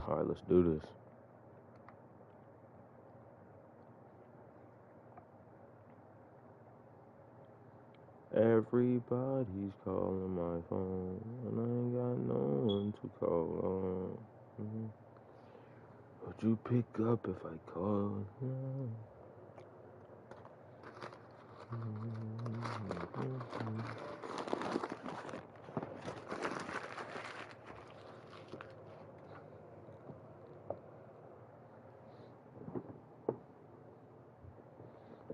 All right, let's do this. Everybody's calling my phone, and I ain't got no one to call on. Would you pick up if I called?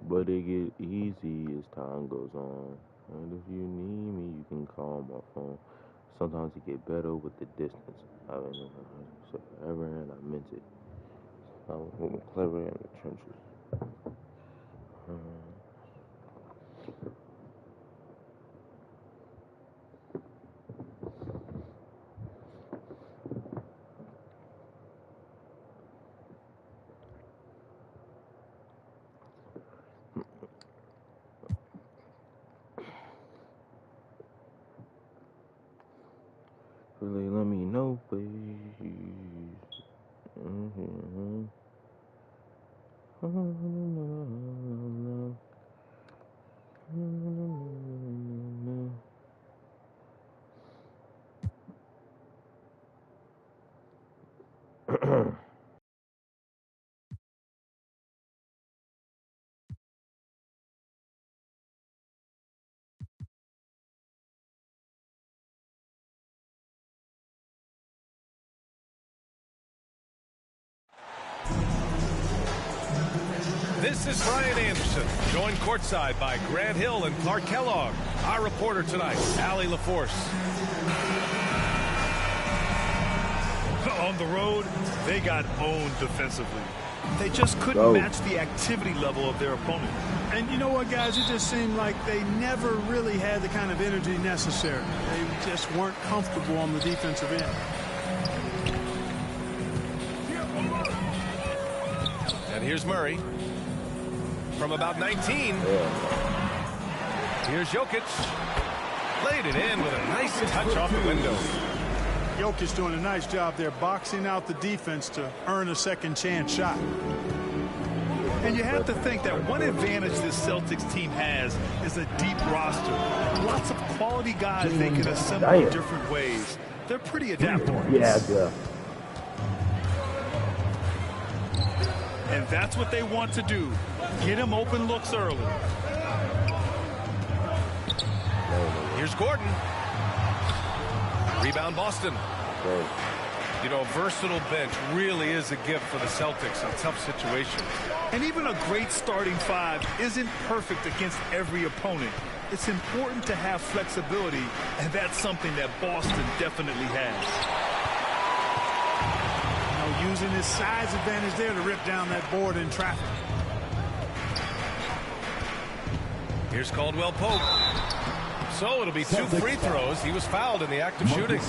But it get easy as time goes on. And if you need me, you can call my phone. Sometimes it get better with the distance. I said forever and I meant it. I'm clever in the trenches. Really, let me know, please. This is Brian Anderson, joined courtside by Grant Hill and Clark Kellogg. Our reporter tonight, Allie LaForce. On the road, they got owned defensively. They just couldn't match the activity level of their opponent. And you know what, guys? It just seemed like they never really had the kind of energy necessary. They just weren't comfortable on the defensive end. And here's Murray. From about 19. Here's Jokic. Laid it in with a nice touch off the window. Jokic doing a nice job there, boxing out the defense to earn a second chance shot. And you have to think that one advantage this Celtics team has is a deep roster. Lots of quality guys they can assemble in different ways. They're pretty adaptable. Yeah. And that's what they want to do. Get him open looks early. Here's Gordon. Rebound Boston. You know, a versatile bench really is a gift for the Celtics in tough situations. And even a great starting five isn't perfect against every opponent. It's important to have flexibility, and that's something that Boston definitely has. Using his size advantage there to rip down that board in traffic. Here's Caldwell Pope. So it'll be 2 free throws. He was fouled in the act of shooting.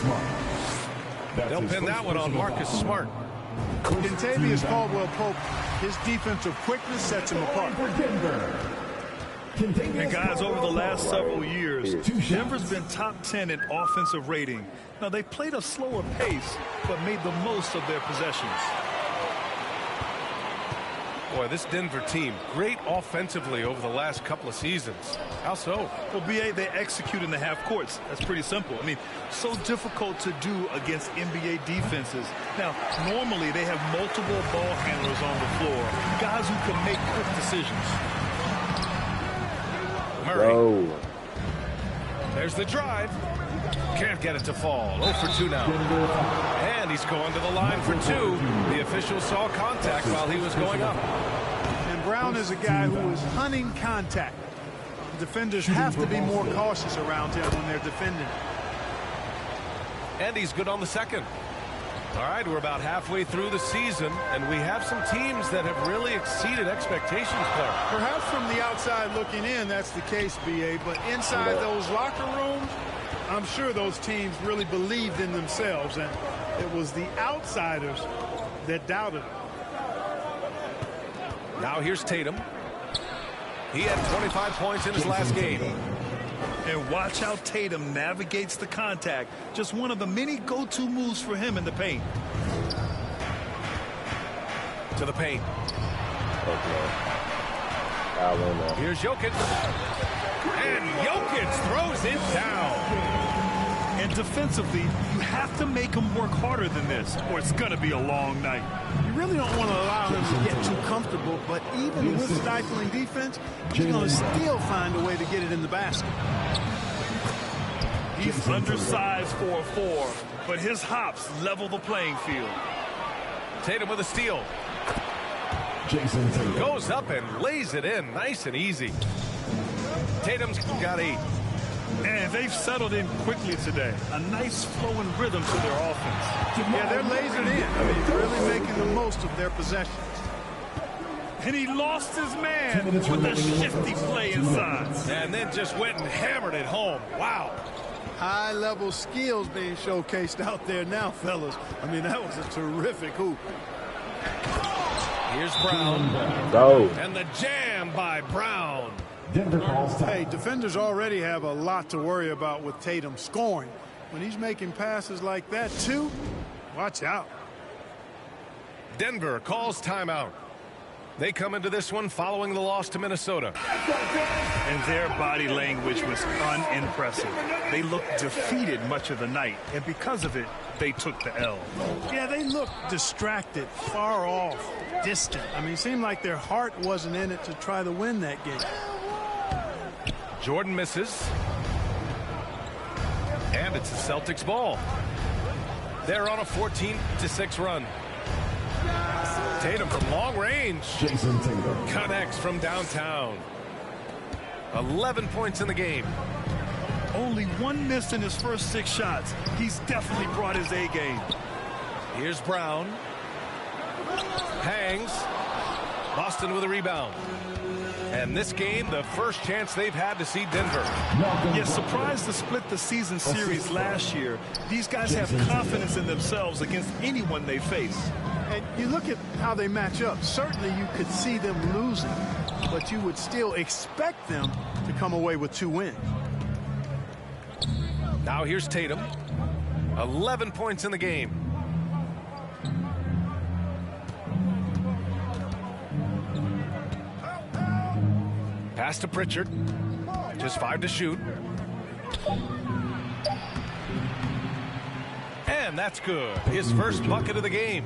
They'll pin that one on Marcus Smart. Kentavious Caldwell-Pope, his defensive quickness sets him apart. And guys, over the last several years, Denver's been top 10 in offensive rating. Now, they played a slower pace, but made the most of their possessions. Boy, this Denver team, great offensively over the last couple of seasons. How so? Well, BA, they execute in the half courts. That's pretty simple. I mean, so difficult to do against NBA defenses. Now, normally they have multiple ball handlers on the floor, guys who can make quick decisions. Murray. There's the drive. Can't get it to fall. 0 for 2 now. And he's going to the line for 2. The official saw contact while he was going up. And Brown is a guy who is hunting contact. Defenders have to be more cautious around him when they're defending. And he's good on the second. All right, we're about halfway through the season, and we have some teams that have really exceeded expectations, Clark. Perhaps from the outside looking in, that's the case, BA. But inside those locker rooms, I'm sure those teams really believed in themselves, and it was the outsiders that doubted them. Now here's Tatum. He had 25 points in his last game. And watch how Tatum navigates the contact. Just one of the many go-to moves for him in the paint. to the paint. Okay. Here's Jokic. And Jokic throws it down. And defensively, you have to make him work harder than this, or it's going to be a long night. You really don't want to allow him to get too comfortable, but even with stifling defense, he's going to still find a way to get it in the basket. He's undersized for a 4, but his hops level the playing field. Tatum with a steal. Goes up and lays it in nice and easy. Tatum's got 8. And they've settled in quickly today. A nice flowing rhythm to their offense. Yeah, they're lasered in. I mean, really making the most of their possessions. And he lost his man with a shifty play inside. And then just went and hammered it home. Wow. High-level skills being showcased out there now, fellas. I mean, that was a terrific hoop. Here's Brown. Go. And the jam by Brown. Hey, defenders already have a lot to worry about with Tatum scoring. When he's making passes like that, too, watch out. Denver calls timeout. They come into this one following the loss to Minnesota. And their body language was unimpressive. They looked defeated much of the night, and because of it, they took the L. Yeah, they looked distracted, far off, distant. I mean, it seemed like their heart wasn't in it to try to win that game. Jordan misses. And it's the Celtics ball. They're on a 14-6 run. Tatum from long range. Connects from downtown. 11 points in the game. Only 1 miss in his first 6 shots. He's definitely brought his A game. Here's Brown. Hangs. Boston with a rebound. And this game, the first chance they've had to see Denver. Yes, surprised to split the season series last year. These guys have confidence in themselves against anyone they face. And you look at how they match up. Certainly you could see them losing, but you would still expect them to come away with 2 wins. Now here's Tatum. 11 points in the game. Pass to Pritchard. Just 5 to shoot. And that's good. His first bucket of the game.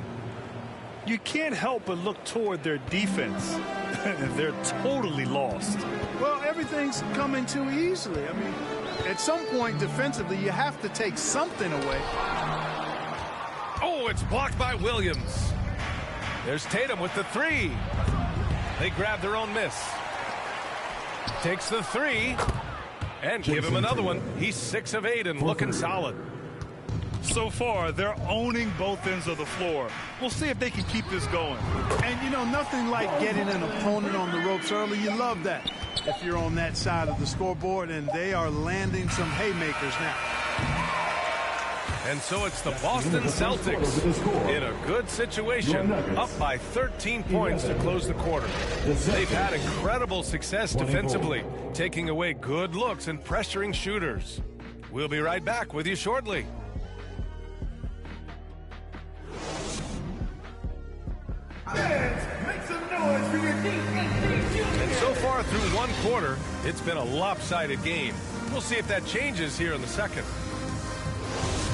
You can't help but look toward their defense. They're totally lost. Well, everything's coming too easily. I mean, at some point defensively, you have to take something away. Oh, it's blocked by Williams. There's Tatum with the 3. They grab their own miss. Takes the 3. And give him another one. He's 6 of 8 and looking solid. So far, they're owning both ends of the floor. We'll see if they can keep this going. And, you know, nothing like getting an opponent on the ropes early. You love that if you're on that side of the scoreboard, and they are landing some haymakers now. And so it's the Boston Celtics in a good situation, up by 13 points to close the quarter. They've had incredible success defensively, taking away good looks and pressuring shooters. We'll be right back with you shortly. Make some noise for your defense. And so far through 1 quarter, it's been a lopsided game. We'll see if that changes here in the second.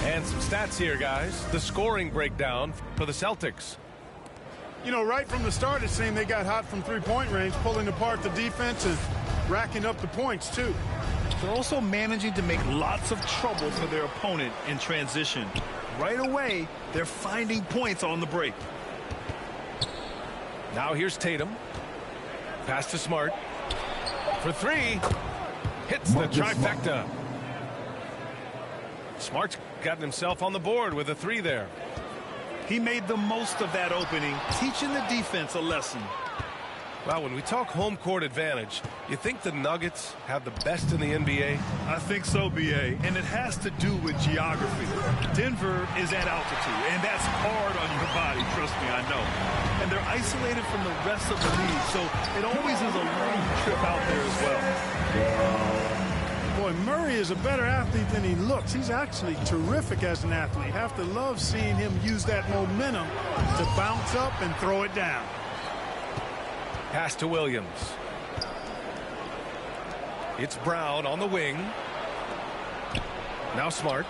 And some stats here, guys. The scoring breakdown for the Celtics. You know, right from the start, it seemed they got hot from 3-point range, pulling apart the defense and racking up the points, too. They're also managing to make lots of trouble for their opponent in transition. Right away, they're finding points on the break. Now here's Tatum. Pass to Smart. For 3. Hits the trifecta. Smart's gotten himself on the board with a 3 there. He made the most of that opening, teaching the defense a lesson. Well, when we talk home court advantage, you think the Nuggets have the best in the NBA? I think so, B.A., and it has to do with geography. Denver is at altitude, and that's hard on your body, trust me, I know. And they're isolated from the rest of the league, so it always is a long trip out there as well. Boy, Boy, Murray is a better athlete than he looks. He's actually terrific as an athlete. You have to love seeing him use that momentum to bounce up and throw it down. Pass to Williams. It's Brown on the wing. Now Smart.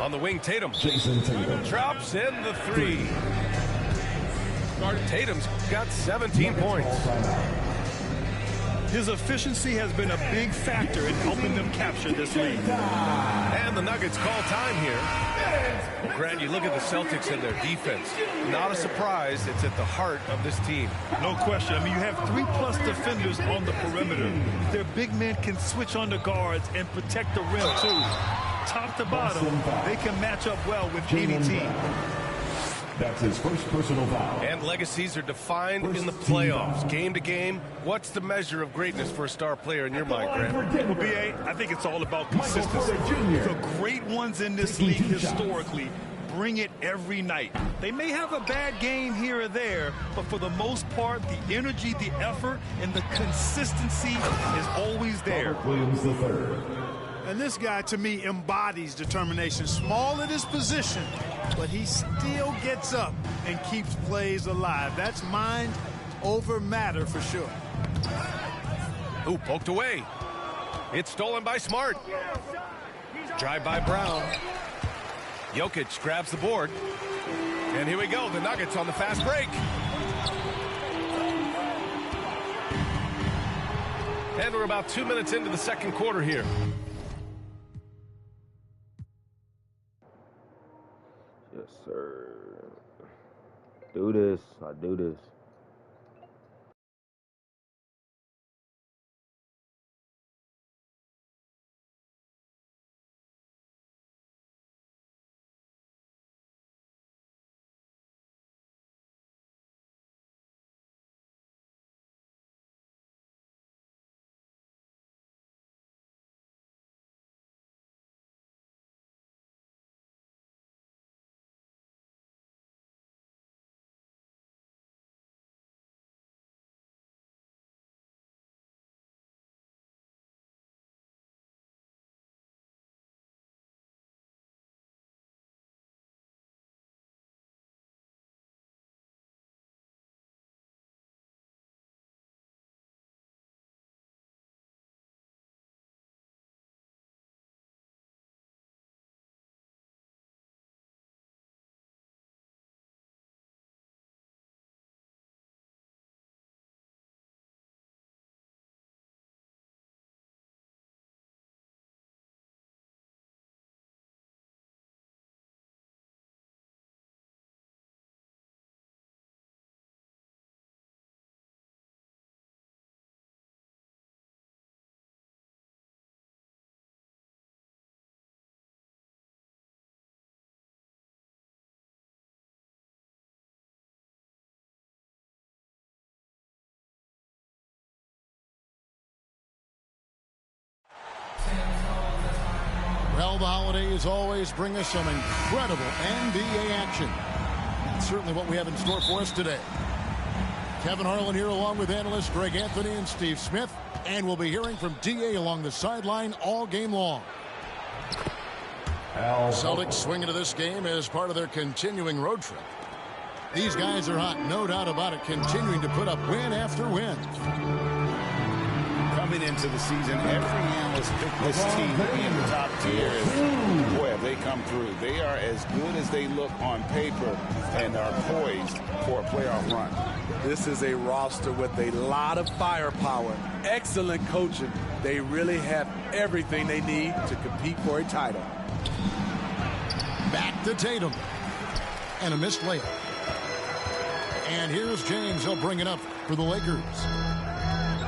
On the wing, Tatum. Jason Tatum Drops in the three. Tatum's got 17 points. His efficiency has been a big factor in helping them capture this lead. And the Nuggets call time here. Well, Grant, you look at the Celtics and their defense. Not a surprise, it's at the heart of this team. No question. I mean, you have 3+ defenders on the perimeter. Their big men can switch on the guards and protect the rim, too. Top to bottom, they can match up well with any team. That's his first personal foul. And legacies are defined in the playoffs. Game to game, what's the measure of greatness for a star player in your mind, Grant? Well, B.A., I think it's all about consistency. The great ones in this league historically bring it every night. They may have a bad game here or there, but for the most part, the energy, the effort, and the consistency is always there. Williams III. And this guy, to me, embodies determination. Small at his position, but he still gets up and keeps plays alive. That's mind over matter for sure. Ooh, poked away. It's stolen by Smart. Drive by Brown. Jokic grabs the board. And here we go, the Nuggets on the fast break. And we're about 2 minutes into the second quarter here. Yes, sir. Do this. I do this. Well, the holidays always bring us some incredible NBA action. That's certainly what we have in store for us today. Kevin Harlan here along with analysts Greg Anthony and Steve Smith. And we'll be hearing from D.A. along the sideline all game long. Celtics swing into this game as part of their continuing road trip. These guys are hot, no doubt about it, continuing to put up win after win. Coming into the season, every analyst picked this team to be in the top tier. Boy, have they come through. They are as good as they look on paper and are poised for a playoff run. This is a roster with a lot of firepower, excellent coaching. They really have everything they need to compete for a title. Back to Tatum. And a missed layup. And here's James. He'll bring it up for the Lakers.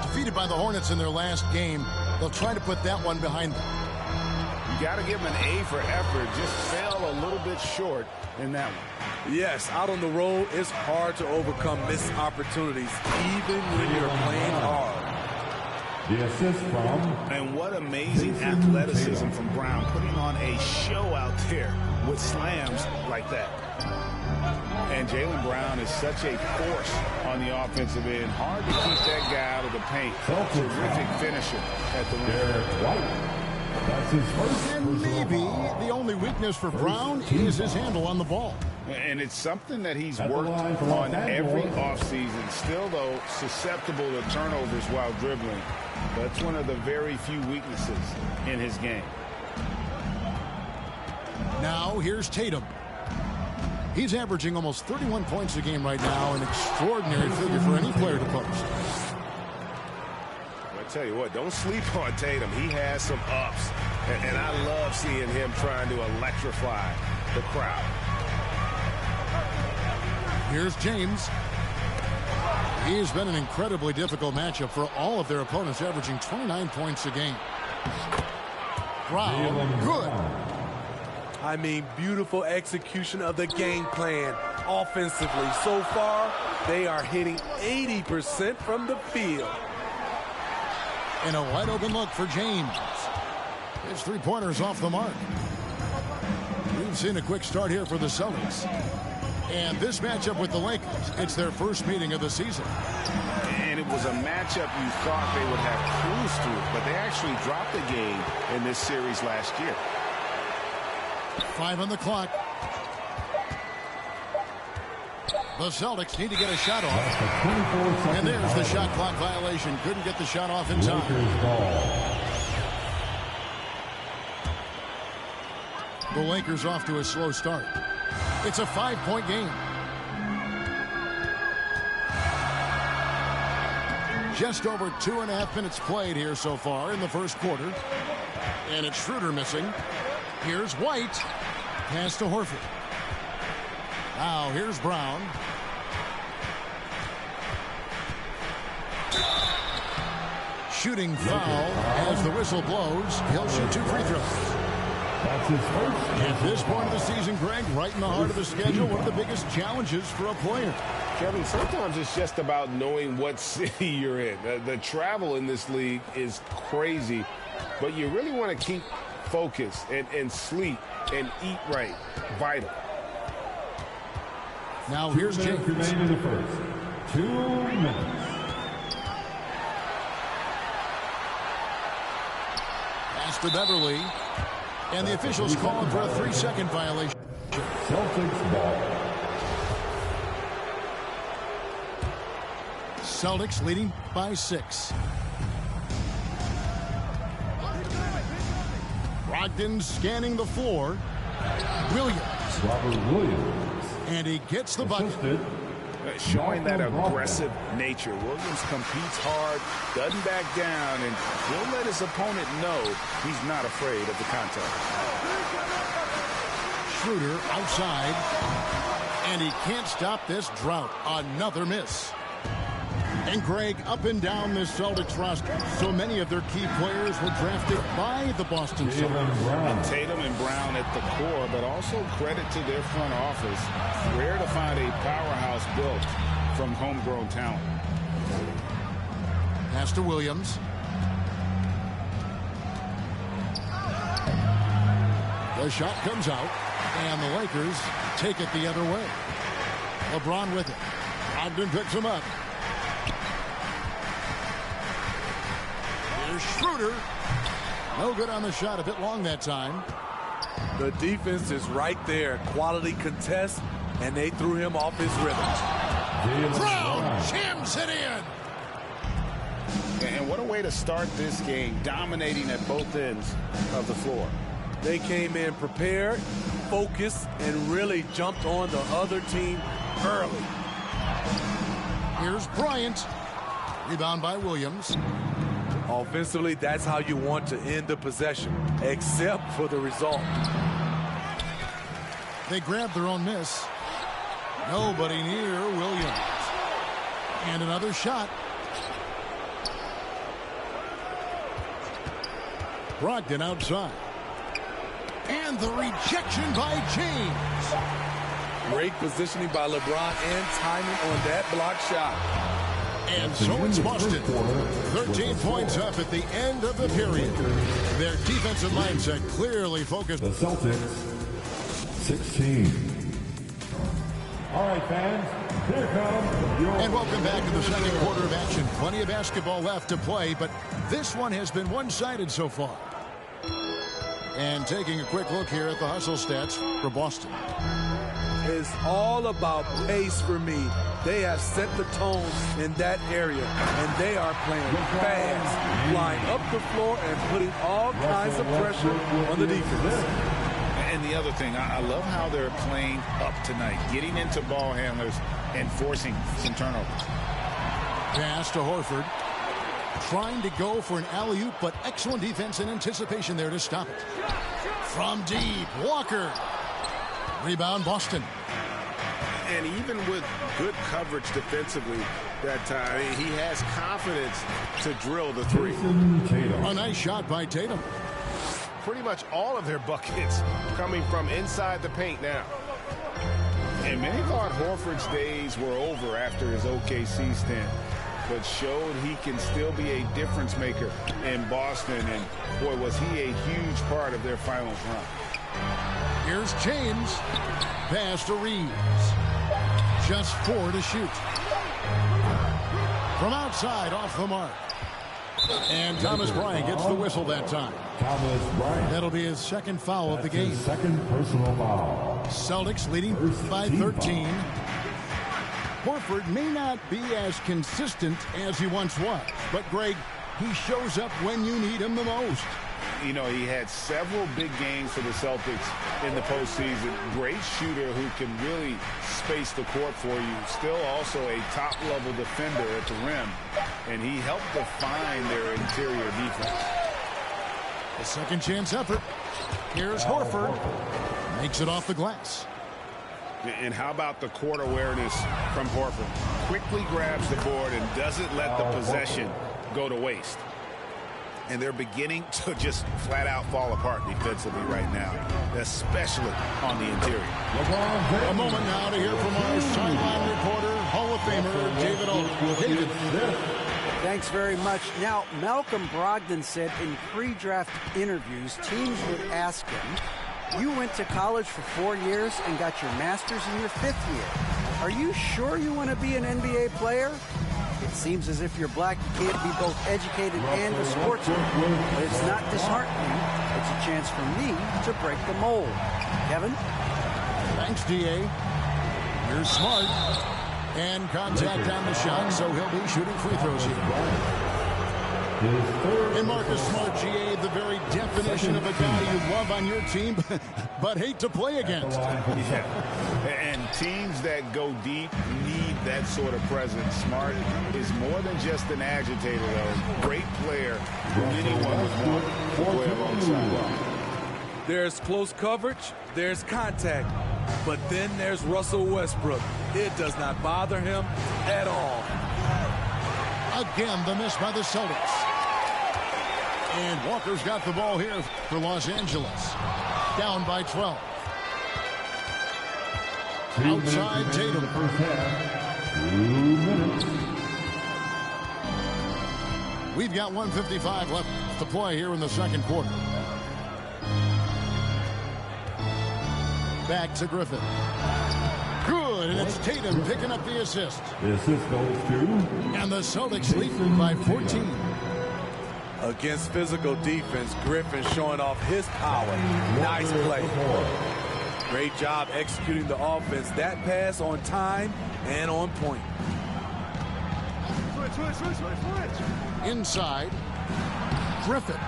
Defeated by the Hornets in their last game, they'll try to put that one behind them. You got to give them an A for effort. Just fell a little bit short in that one. Yes, out on the road, it's hard to overcome missed opportunities, even when you're playing hard. The assist from... And what amazing athleticism from Brown, putting on a show out there with slams like that. And Jaylen Brown is such a force on the offensive end. Hard to keep that guy out of the paint. Terrific finisher at the rim. That's his first And maybe the only weakness for Brown is his handle on the ball. And it's something that he's worked on every offseason. Still, though, susceptible to turnovers while dribbling. That's one of the very few weaknesses in his game. Now here's Tatum. He's averaging almost 31 points a game right now, an extraordinary figure for any player to post. I tell you what, don't sleep on Tatum. He has some ups, and I love seeing him trying to electrify the crowd. Here's James. He's been an incredibly difficult matchup for all of their opponents, averaging 29 points a game. Brown, good. I mean, beautiful execution of the game plan offensively. So far, they are hitting 80% from the field. And a wide open look for James. His three-pointers off the mark. We've seen a quick start here for the Celtics. And this matchup with the Lakers, it's their first meeting of the season. And it was a matchup you thought they would have cruised through, but they actually dropped the game in this series last year. 5 on the clock. The Celtics need to get a shot off. And there's the shot clock violation. Couldn't get the shot off in time. The Lakers off to a slow start. It's a 5-point game. Just over 2.5 minutes played here so far in the first quarter. And it's Schroeder missing. Here's White. Pass to Horford. Now here's Brown. Shooting foul as the whistle blows. He'll shoot 2 free throws. That's his first. At this point of the season, Greg, right in the heart of the schedule, one of the biggest challenges for a player. Kevin, sometimes it's just about knowing what city you're in. The travel in this league is crazy, but you really want to keep focus and sleep and eat right. Vital. Now here's James. Remain in the first. 2 minutes. Pass to Beverly. And the officials calling for a 3-second violation. Celtics ball. Celtics leading by 6. Brogdon scanning the floor. Williams. Robert Williams. And he gets the bucket. Showing that aggressive nature. Williams competes hard, doesn't back down, and will let his opponent know he's not afraid of the contact. Schroeder outside. And he can't stop this drought. Another miss. And Greg, up and down this Celtics roster, so many of their key players were drafted by the Boston Celtics. And Tatum and Brown at the core, but also credit to their front office. Rare to find a powerhouse built from homegrown talent. Pass to Williams. The shot comes out, and the Lakers take it the other way. LeBron with it. Ogden picks him up. Here's Schroeder. No good on the shot. A bit long that time. The defense is right there. Quality contest, and they threw him off his rhythm. Brown jams it in. And what a way to start this game, dominating at both ends of the floor. They came in prepared, focused, and really jumped on the other team early. Here's Bryant. Rebound by Williams. Offensively, that's how you want to end the possession, except for the result. They grabbed their own miss. Nobody near Williams. And another shot. Brogdon outside. And the rejection by James. Great positioning by LeBron and timing on that block shot. And so it's Boston. 13 points up at the end of the period. Their defensive mindset clearly focused. The Celtics, 16. All right, fans, here comes your... And welcome back to the second quarter of action. Plenty of basketball left to play, but this one has been one-sided so far. And taking a quick look here at the hustle stats for Boston. It's all about pace for me. They have set the tone in that area, and they are playing fast, flying up the floor and putting all kinds of pressure on the defense. And the other thing, I love how they're playing up tonight, getting into ball handlers and forcing some turnovers. Pass to Horford. Trying to go for an alley-oop, but excellent defense and anticipation there to stop it. From deep, Walker. Rebound, Boston. And even with good coverage defensively that time, he has confidence to drill the three. A nice shot by Tatum. Pretty much all of their buckets coming from inside the paint now. And many thought Horford's days were over after his OKC stint, but showed he can still be a difference maker in Boston. And boy, was he a huge part of their finals run. Here's James. Pass to Reeves. Just 4 to shoot. From outside, off the mark. And Thomas Bryant gets the whistle that time. Thomas Bryant. That'll be his second foul of the game. His second personal foul. Celtics leading by 13. Horford may not be as consistent as he once was, but Greg, he shows up when you need him the most. You know, he had several big games for the Celtics in the postseason. Great shooter who can really space the court for you. Still also a top-level defender at the rim. And he helped define their interior defense. A second chance effort. Here's Horford. Makes it off the glass. And how about the court awareness from Horford? Quickly grabs the board and doesn't let the possession go to waste. And they're beginning to just flat out fall apart defensively right now, especially on the interior. A moment now to hear from our sideline reporter, Hall of Famer David Aldridge. David. Thanks very much. Now, Malcolm Brogdon said in pre-draft interviews, teams would ask him, you went to college for 4 years and got your master's in your 5th year. Are you sure you want to be an NBA player? It seems as if you're black, you can't be both educated and a sportsman. But it's not disheartening. It's a chance for me to break the mold. Kevin? Thanks, D.A. You're smart. And contact on the shot, so he'll be shooting free throws here. And Marcus Smart, GA, the very definition of a guy you love on your team, but hate to play against. Yeah. And teams that go deep need that sort of presence. Smart is more than just an agitator, though. Great player who anyone would want to play alongside. There's close coverage, there's contact, but then there's Russell Westbrook. It does not bother him at all. Again, the miss by the Celtics. And Walker's got the ball here for Los Angeles. Down by 12. Outside Tatum. 2 minutes. We've got 1:55 left to play here in the second quarter. Back to Griffin. Good, and it's Tatum picking up the assist. The assist goes to... And the Celtics lead by 14. Against physical defense, Griffin showing off his power. Nice play. Great job executing the offense. That pass on time and on point. Switch. Inside, Griffin.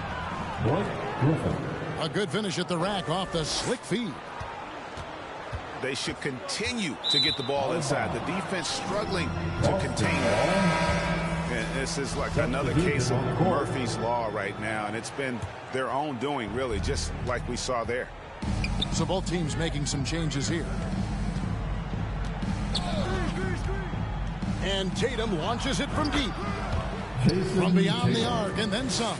Griffin. A good finish at the rack off the slick feed. They should continue to get the ball inside. The defense struggling to contain it. And this is like another case of Murphy's Law right now, and it's been their own doing, really, just like we saw there. So both teams making some changes here. And Tatum launches it from deep. From beyond the arc, and then some.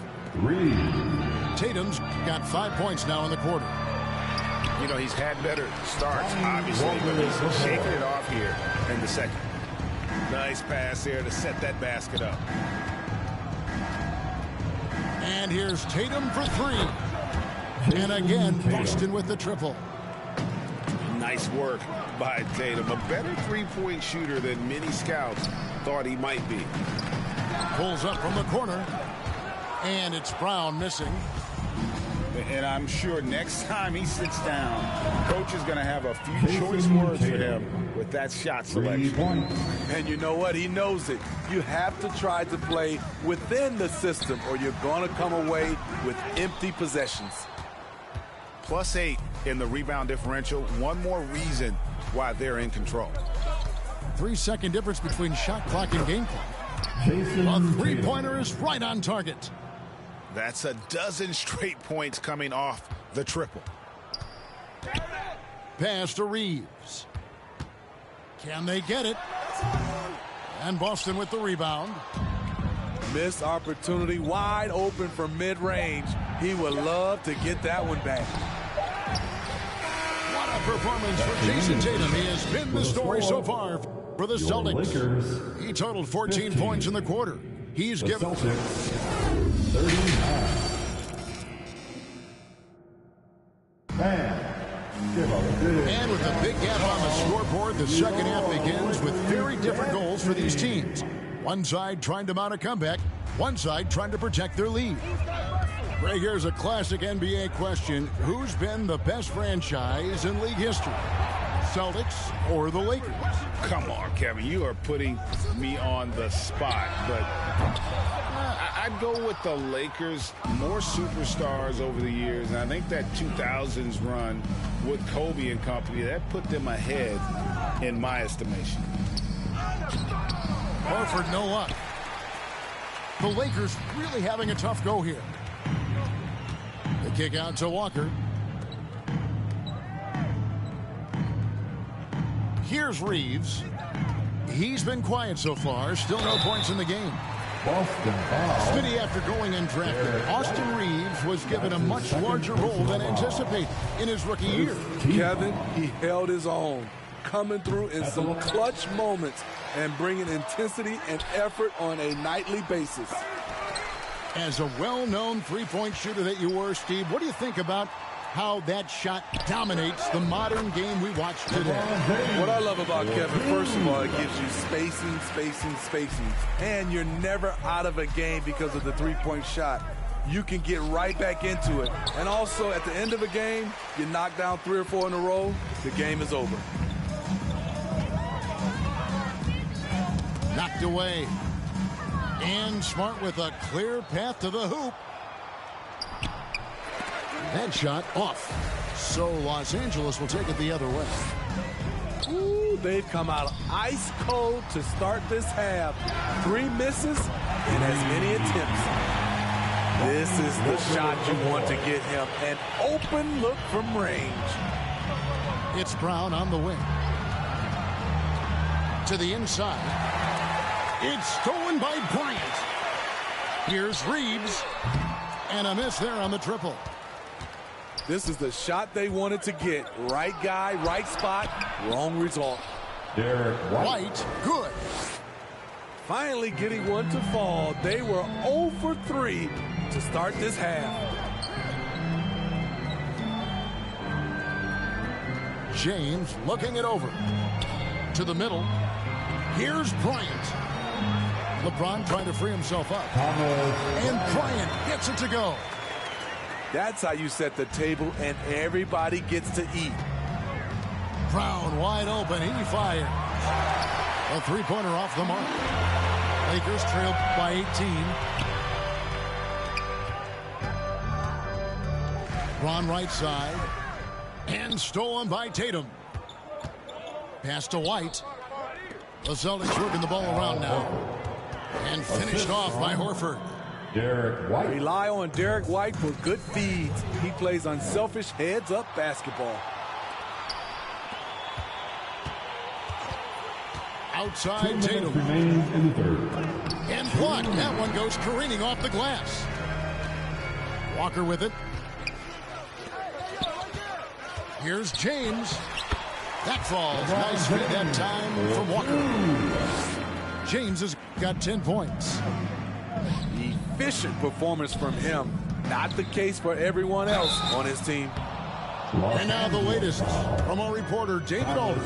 Tatum's got 5 points now in the quarter. You know, he's had better starts, obviously, but he's shaking it off here in the second. Nice pass there to set that basket up. And here's Tatum for 3. And again, Boston with the triple. Nice work by Tatum. A better three-point shooter than many scouts thought he might be. Pulls up from the corner. And it's Brown missing. And I'm sure next time he sits down, coach is going to have a few choice words for him with that shot selection. And you know what? He knows it. You have to try to play within the system or you're going to come away with empty possessions. +8 in the rebound differential. One more reason why they're in control. 3-second difference between shot clock and game clock. A three-pointer is right on target. That's a dozen straight points coming off the triple. Pass to Reeves. Can they get it? And Boston with the rebound. Missed opportunity, wide open from mid-range. He would love to get that one back. What a performance for Jason Tatum. He has been the story so far for the Celtics. He totaled 14 points in the quarter. He's given 39. And with a big gap on the scoreboard, the second half begins with very different goals for these teams. One side trying to mount a comeback, one side trying to protect their lead. Greg, here's a classic NBA question. Who's been the best franchise in league history? Celtics or the Lakers? Come on, Kevin. You are putting me on the spot. But I'd go with the Lakers. More superstars over the years. And I think that 2000s run with Kobe and company, that put them ahead in my estimation. Horford, no luck. The Lakers really having a tough go here. The kick out to Walker. Here's Reeves. He's been quiet so far. Still no points in the game. Smitty, after going undrafted, Austin Reeves was given a much larger role than anticipated in his rookie year. Kevin, he held his own, coming through in some clutch moments and bringing intensity and effort on a nightly basis. As a well-known three-point shooter that you were, Steve, what do you think about how that shot dominates the modern game we watch today? What I love about Kevin, first of all, it gives you spacing. And you're never out of a game because of the three-point shot. You can get right back into it. And also, at the end of a game, you knock down 3 or 4 in a row, the game is over. Knocked away. And Smart with a clear path to the hoop. That shot off. So Los Angeles will take it the other way. Ooh, they've come out ice cold to start this half. 3 misses and as many attempts. This is the shot you want to get him. An open look from range. It's Brown on the wing. To the inside. It's stolen by Bryant. Here's Reeves. And a miss there on the triple. This is the shot they wanted to get. Right guy, right spot, wrong result. Derek White, good. Finally getting one to fall. They were 0 for 3 to start this half. James looking it over. To the middle. Here's Bryant. LeBron trying to free himself up. And Bryant gets it to go. That's how you set the table and everybody gets to eat. Brown wide open. He fires. A three-pointer off the mark. Lakers trailed by 18. Ron right side. And stolen by Tatum. Pass to White. The Celtics working the ball around now. And finished off by Horford. Derek White. Rely on Derek White for good feeds. He plays unselfish heads-up basketball. Outside Tatum. Remains in the third. And blocked. That one goes careening off the glass. Walker with it. Here's James. That falls. Nice feed that time from Walker. James has got 10 points. Efficient performance from him. Not the case for everyone else on his team. And now the latest from our reporter, David Alden.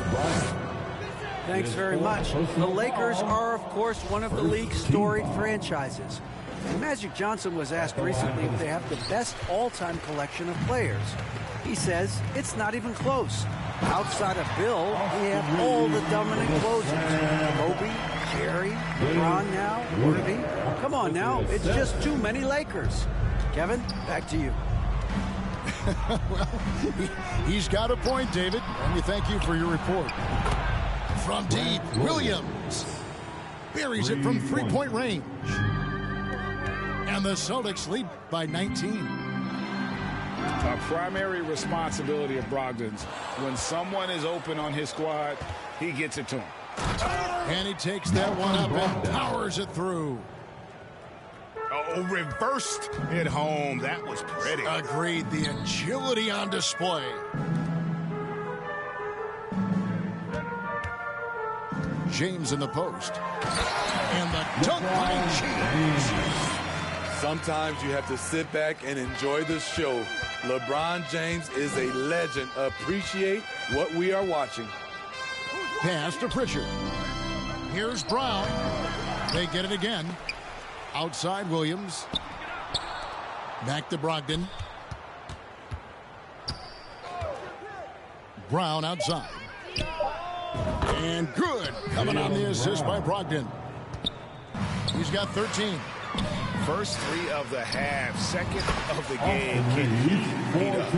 Thanks very much. The Lakers are, of course, one of the league's storied franchises. Magic Johnson was asked recently if they have the best all-time collection of players. He says it's not even close. Outside of Bill, we have all the dominant closers. Kobe, Jerry, LeBron now, Worthy. Come on now, it's just too many Lakers. Kevin, back to you. Well, he's got a point, David, and we thank you for your report. From deep, Williams buries it from three-point range. And the Celtics lead by 19. A primary responsibility of Brogdon's. When someone is open on his squad, he gets it to him. And he takes that one up and powers it through. Oh, reversed it home. That was pretty. Agreed. The agility on display. James in the post. And the dunk by James. Sometimes you have to sit back and enjoy the show. LeBron James is a legend. Appreciate what we are watching. Pass to Pritchard. Here's Brown. They get it again. Outside Williams. Back to Brogdon. Brown outside. And good. Coming on the assist by Brogdon. He's got 13. First three of the half, second of the game. Can he beat up?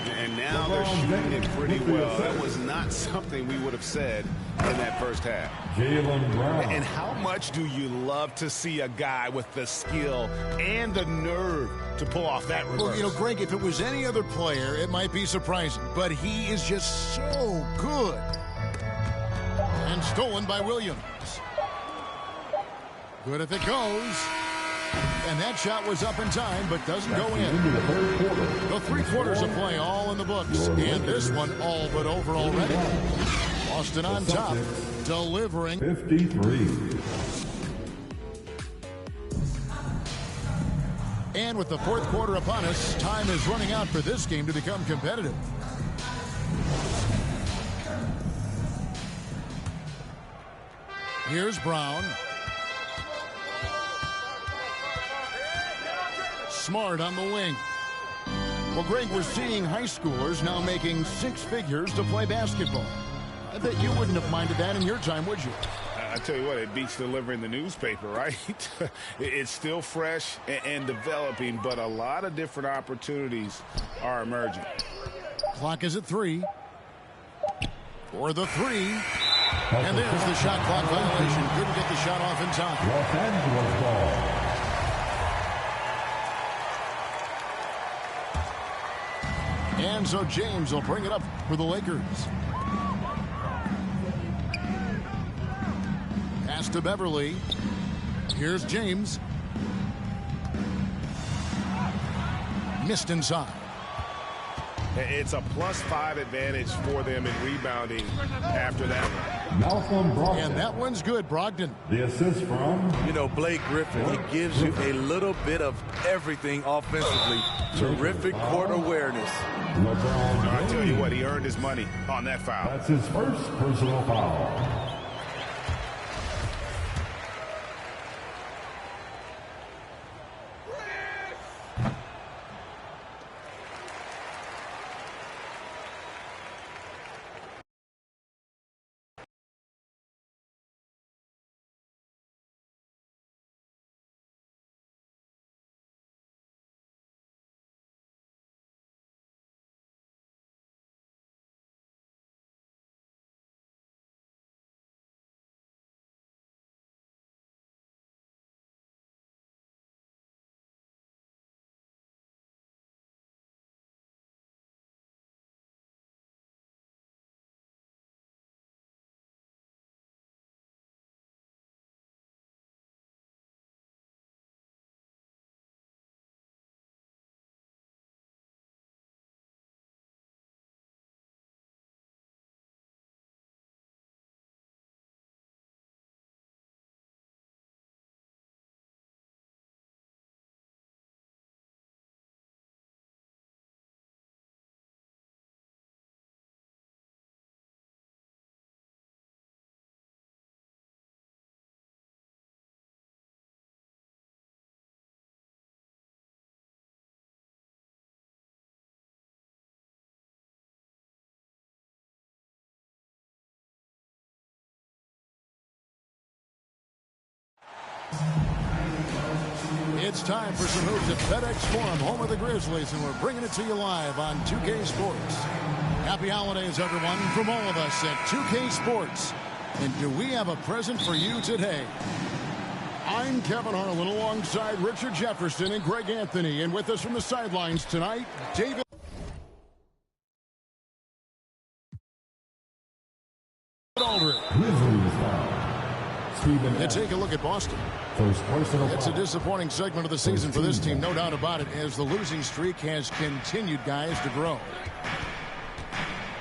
And now they're shooting it pretty well. That was not something we would have said in that first half. Jaylen Brown. And how much do you love to see a guy with the skill and the nerve to pull off that reverse? Well, you know, Greg, if it was any other player, it might be surprising. But he is just so good. And stolen by Williams. Good if it goes. And that shot was up in time, but doesn't go in. The three quarters of play all in the books. And this one all but over already. Boston on top, delivering. 53. And with the fourth quarter upon us, time is running out for this game to become competitive. Here's Brown. Smart on the wing. Well, Greg, we're seeing high schoolers now making six figures to play basketball. I bet you wouldn't have minded that in your time, would you? I tell you what, it beats delivering the newspaper, right? It's still fresh and developing, but a lot of different opportunities are emerging. Clock is at 3. For the 3. And there's the shot clock violation. Couldn't get the shot off in time. Los Angeles ball. And so James will bring it up for the Lakers. Pass to Beverly. Here's James. Missed inside. It's a +5 advantage for them in rebounding after that one. Malcolm Brogdon. And that one's good, Brogdon. The assist from... You know, Blake Griffin, he gives you a little bit of everything offensively. Terrific court awareness. LeBron. I tell you what, he earned his money on that foul. That's his first personal foul. It's time for some hoops at FedEx Forum, home of the Grizzlies, and we're bringing it to you live on 2K Sports. Happy holidays, everyone, from all of us at 2K Sports. And do we have a present for you today? I'm Kevin Harlan alongside Richard Jefferson and Greg Anthony, and with us from the sidelines tonight, David Aldridge. And take a look at Boston. It's a disappointing segment of the season for this team, no doubt about it, as the losing streak has continued, guys, to grow.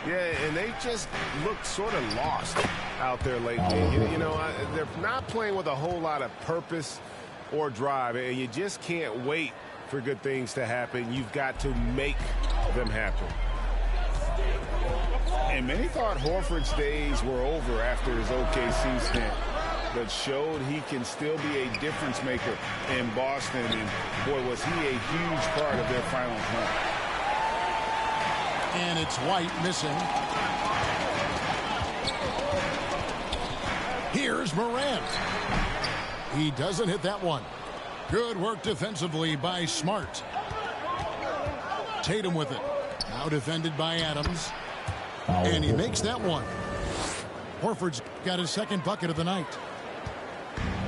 Yeah, and they just look sort of lost out there lately. You know, they're not playing with a whole lot of purpose or drive, and you just can't wait for good things to happen. You've got to make them happen. And many thought Horford's days were over after his OKC stint, but showed he can still be a difference maker in Boston, and boy, was he a huge part of their final run. And it's White missing. Here's Morant. He doesn't hit that one. Good work defensively by Smart. Tatum with it. Now defended by Adams. And he makes that one. Horford's got his second bucket of the night.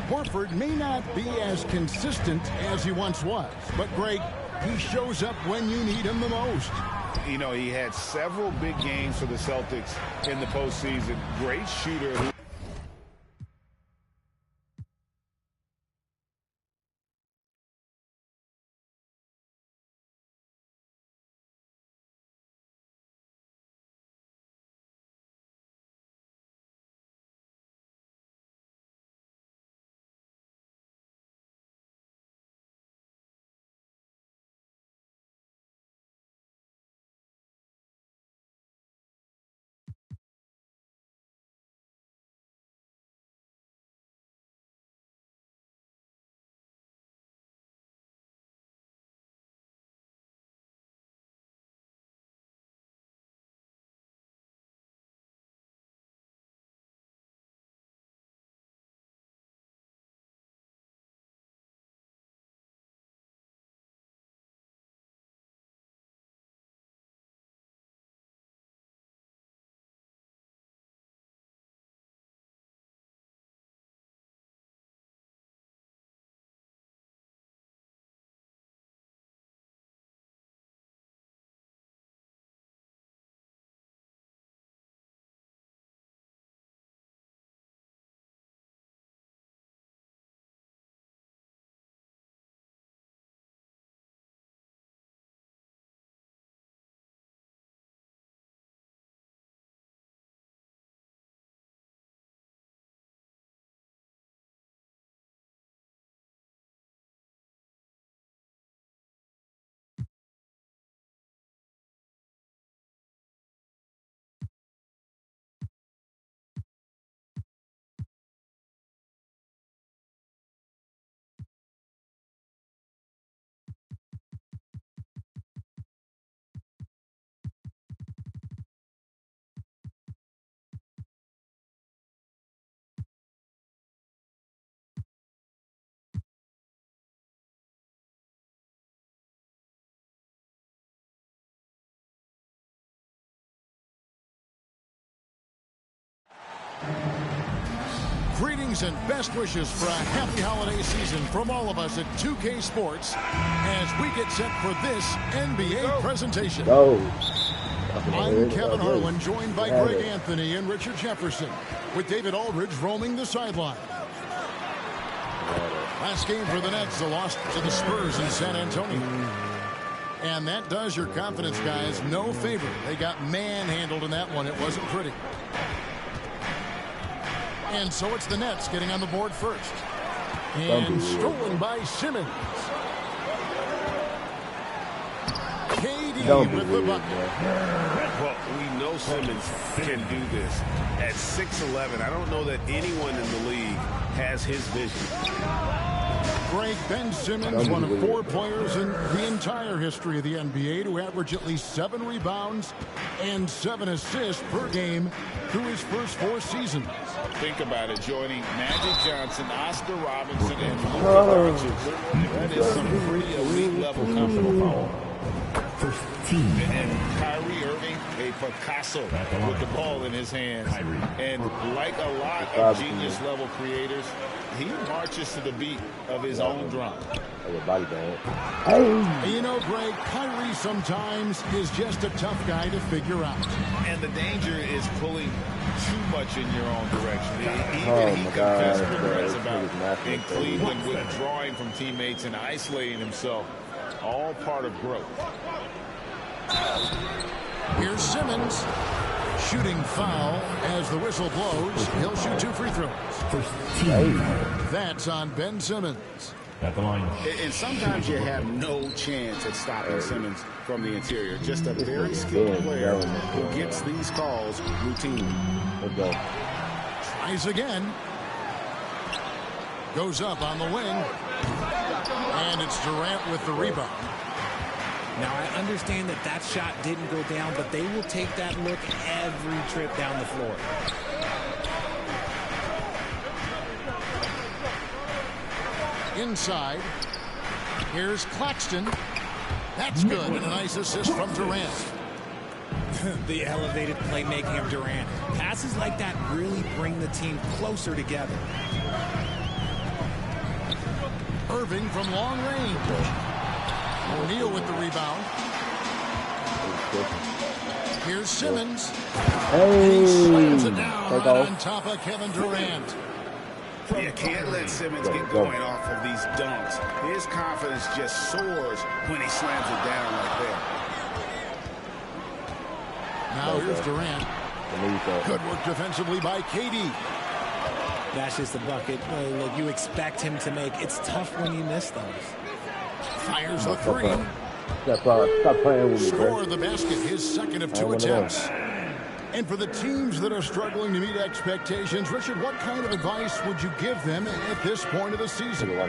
Horford may not be as consistent as he once was, but Greg, he shows up when you need him the most. You know, he had several big games for the Celtics in the postseason. Great shooter. Greetings and best wishes for a happy holiday season from all of us at 2K Sports as we get set for this NBA presentation. I'm Kevin Harlan, joined by Greg Anthony and Richard Jefferson, with David Aldridge roaming the sideline. Last game for the Nets, a loss to the Spurs in San Antonio. And that does your confidence, guys, no favor. They got manhandled in that one. It wasn't pretty. And so it's the Nets getting on the board first. And stolen by Simmons. KD with the bucket. Well, we know Simmons can do this. At 6'11", I don't know that anyone in the league has his vision. Greg, Ben Simmons, one of 4 players in the entire history of the NBA to average at least 7 rebounds and 7 assists per game through his first 4 seasons. Think about it, joining Magic Johnson, Oscar Robinson, and Luka Doncic. That is some pretty elite level company. And Kyrie Irving, a Picasso with the ball in his hands. And like a lot of genius level creators, he marches to the beat of his own drum. You know, Greg, Kyrie sometimes is just a tough guy to figure out. And the danger is pulling too much in your own direction. Even he confessed regrets about in Cleveland withdrawing from teammates and isolating himself. All part of growth. Here's Simmons. Shooting foul as the whistle blows. He'll shoot 2 free throws. That's on Ben Simmons. At the line. And sometimes you have no chance at stopping Simmons from the interior. Just a very skilled player who gets these calls routinely. Tries again. Goes up on the wing. And it's Durant with the rebound. Now, I understand that that shot didn't go down, but they will take that look every trip down the floor. Inside. Here's Claxton. That's good. And a nice assist from Durant. The elevated playmaking of Durant. Passes like that really bring the team closer together. Irving from long range. O'Neal with the rebound. Here's Simmons. He slams it down on top of Kevin Durant. You can't let Simmons get going off of these dunks. His confidence just soars when he slams it down like that. Now here's Durant. Good work defensively by KD. That's just a bucket. Look, you expect him to make. It's tough when you miss those. Fires the 3. Stop playing with me, Score the basket, his second of 2 attempts. And for the teams that are struggling to meet expectations, Richard, what kind of advice would you give them at this point of the season? Well,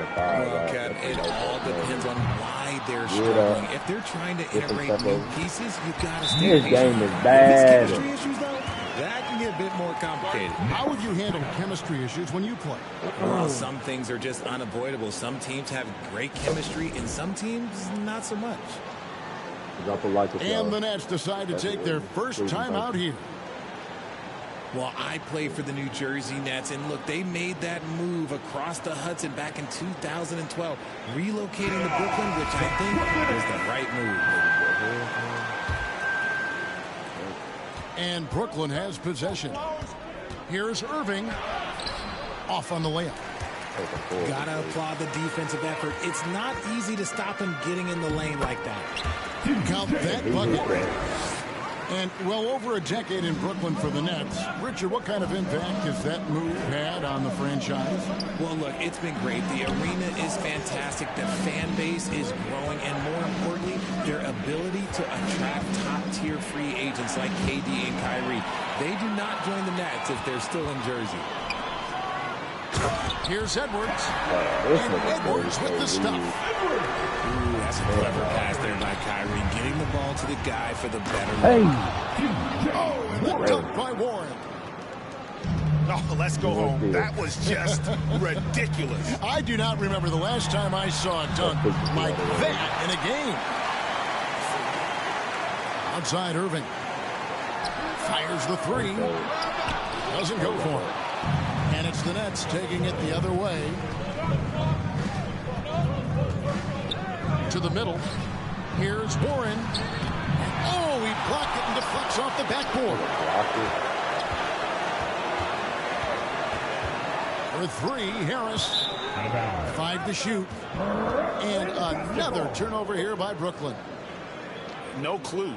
Ken, it all depends on why they're struggling. If they're trying to integrate new pieces, you've got to stay patient. This game is bad. If it's chemistry issues, though, that can get a bit more complicated. How would you handle chemistry issues when you play? Well, some things are just unavoidable. Some teams have great chemistry, and some teams not so much. And the Nets decide to take their first time out here. Well, I play for the New Jersey Nets, and look, they made that move across the Hudson back in 2012, relocating to Brooklyn, which I think was the right move. And Brooklyn has possession. Here's Irving. Off on the layup. Gotta applaud the defensive effort. It's not easy to stop him getting in the lane like that. Count that bucket. And well over a decade in Brooklyn for the Nets. Richard, what kind of impact has that move had on the franchise? Well, look, it's been great. The arena is fantastic. The fan base is growing. And more importantly, their ability to attract top-tier free agents like KD and Kyrie. They do not join the Nets if they're still in Jersey. Here's Edwards. And Edwards with the stuff. Ooh, that's a clever pass there by Kyrie. Getting the ball to the guy for the better look. Oh, and the dunk by Warren. Oh, let's go home. That was just ridiculous. I do not remember the last time I saw a dunk like that in a game. Outside Irving. Fires the 3. Doesn't go for it. And it's the Nets taking it the other way. To the middle. Here's Warren. Oh, he blocked it and deflects off the backboard. For 3, Harris. 5 to shoot. And another turnover here by Brooklyn. No clue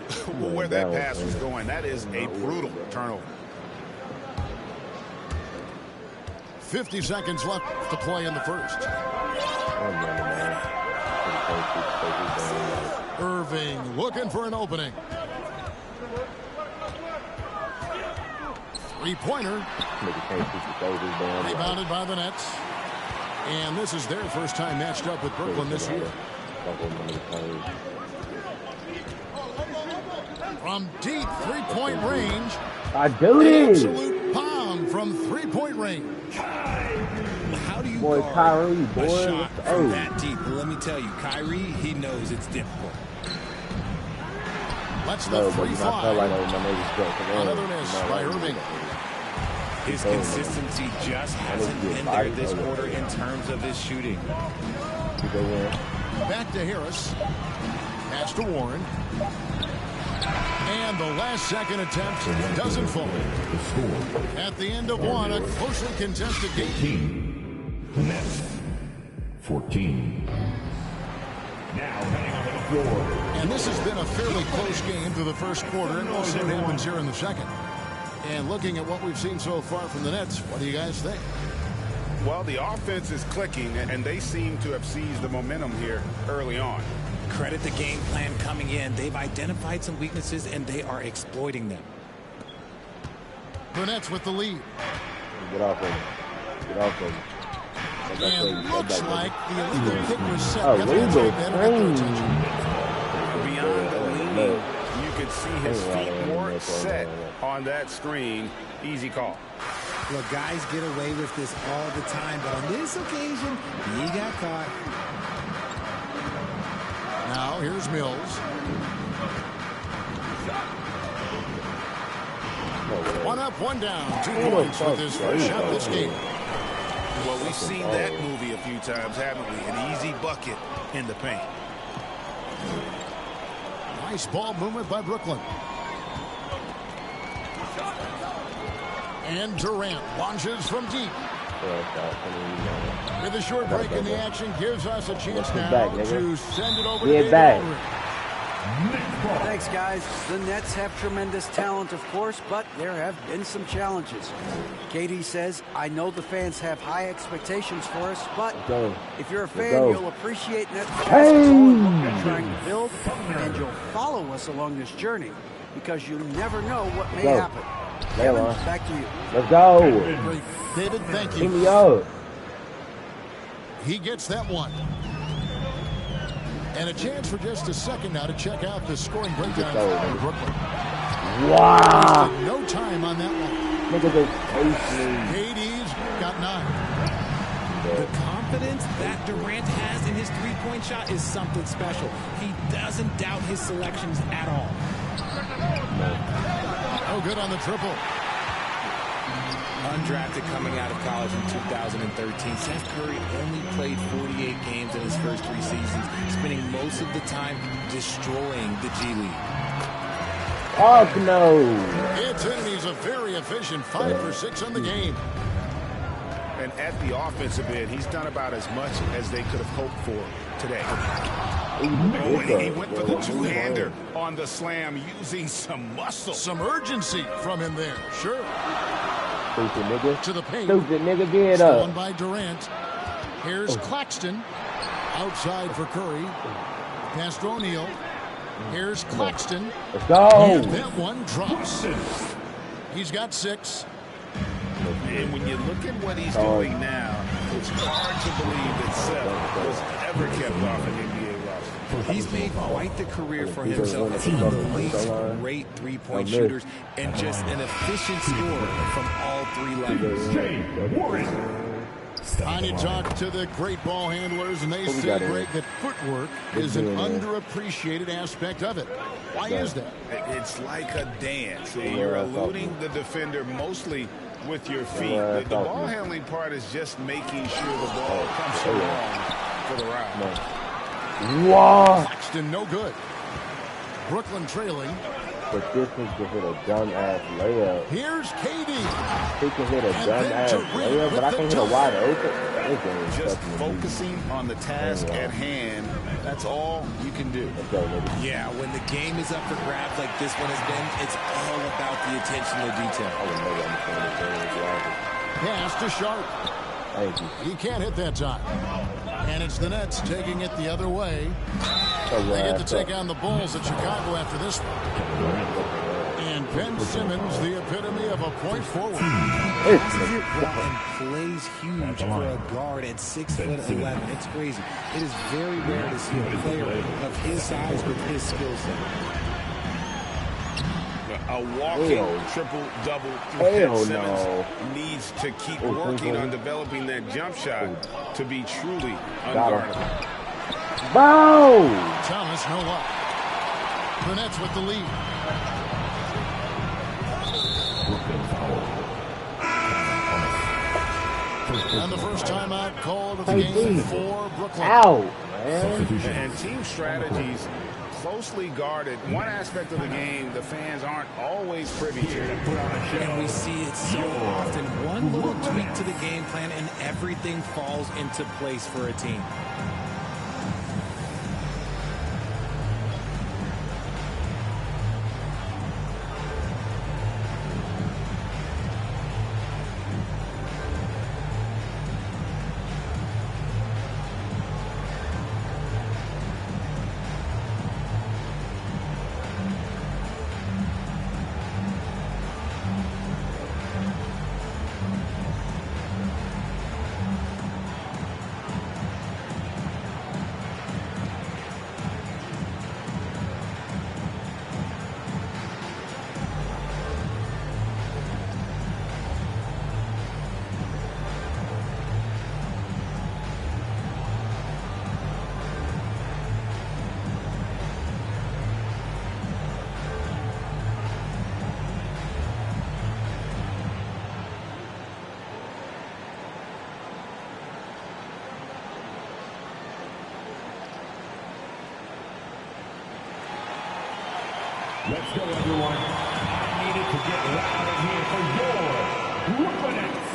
where that pass was going. That is a brutal turnover. 50 seconds left to play in the first. Irving looking for an opening. 3-pointer. Rebounded by the Nets. And this is their first time matched up with Brooklyn this year. From deep three-point range. I do it. Absolute bomb from three-point range. How do you boy, guard Kyrie, boy, a shot from hey. that deep? Well, let me tell you, Kyrie, he knows it's difficult. Let's the three fly. Another miss by Irving. His consistency just hasn't been there this quarter in terms of his shooting. Back to Harris. Pass to Warren. And the last second attempt doesn't fall. At the end of one, a closely contested game. Nets 14. Now heading onto the floor. And this has been a fairly close game through the first quarter, and we'll see what happens here in the second. And looking at what we've seen so far from the Nets, what do you guys think? Well, the offense is clicking, and they seem to have seized the momentum here early on. Credit the game plan coming in. They've identified some weaknesses, and they are exploiting them. The Nets with the lead. Get off of him. Get off of him. And looks like the illegal kick was set. Oh, legal Beyond the lead, you could see his feet more set on that screen. Easy call. Look, guys get away with this all the time, but on this occasion, he got caught. Now, here's Mills. One up, one down. 2 points with his first shot this game. Well, we've seen that movie a few times, haven't we? An easy bucket in the paint. Nice ball movement by Brooklyn. And Durant launches from deep. With a short break in the action, gives us a chance now to send it over to David. Thanks, guys. The Nets have tremendous talent, of course, but there have been some challenges. KD says, I know the fans have high expectations for us, but if you're a fan, you'll appreciate Nets basketball and what we're trying to build, and you'll follow us along this journey because you never know what may happen. Kevin, back to you. Let's go. Great. David, thank you. Keep me up. He gets that one. And a chance for just a second now to check out the scoring breakdown for Brooklyn. Wow. No time on that one. Look at this. KD's got 9. The confidence that Durant has in his three-point shot is something special. He doesn't doubt his selections at all. No good on the triple. Undrafted coming out of college in 2013, Seth Curry only played 48 games in his first 3 seasons, spending most of the time destroying the G League. Oh, no. It's in, and he's a very efficient 5 for 6 on the game. And at the offensive end, he's done about as much as they could have hoped for today. Oh, and he went for the two-hander on the slam using some muscle. Some urgency from him there. Sure. Stupid nigga. To the paint. Stupid nigga, get Stolen up. by Durant. Here's Claxton. Outside for Curry. Pass to O'Neal. Here's Claxton. Let's go. And that one drops. He's got 6. And when you look at what he's doing now, it's hard to believe that Seth was ever kept off an NBA roster. He's made quite the career for himself as one of the league's great three-point shooters and just an efficient scorer from all 3 levels. And you talk to the great ball handlers, and they say, Greg, that footwork is an underappreciated aspect of it. Why is that? It's like a dance. You're eluding the defender mostly with your feet. The ball handling part is just making sure the ball comes along for the round. Wow. Claxton, no good. Brooklyn trailing. But this is to hit a dumb-ass layup. Here's KD. He can hit a dumb-ass layup, but I can hit a wide open. Just focusing on the task at hand, that's all you can do. Yeah, when the game is up for grabs like this one has been, it's all about the attention to detail. Pass to Sharp. Thank you. He can't hit that time. And it's the Nets taking it the other way. They get to take on the Bulls at Chicago after this one. And Ben Simmons, the epitome of a point forward. Passes it well and plays huge for a guard at 6'11". It's crazy. It is very rare to see a player of his size with his skill set. A walking triple-double. Simmons needs to keep working on developing that jump shot to be truly unguardable. Boom! Thomas, no luck. The Nets with the lead. And the first timeout called of the game for Brooklyn. Out, man. And team strategies closely guarded. One aspect of the game the fans aren't always privy to. And we see it so often. One little tweak to the game plan and everything falls into place for a team. Let's go, everyone. I needed to get loud in here for your Brooklyn Nets.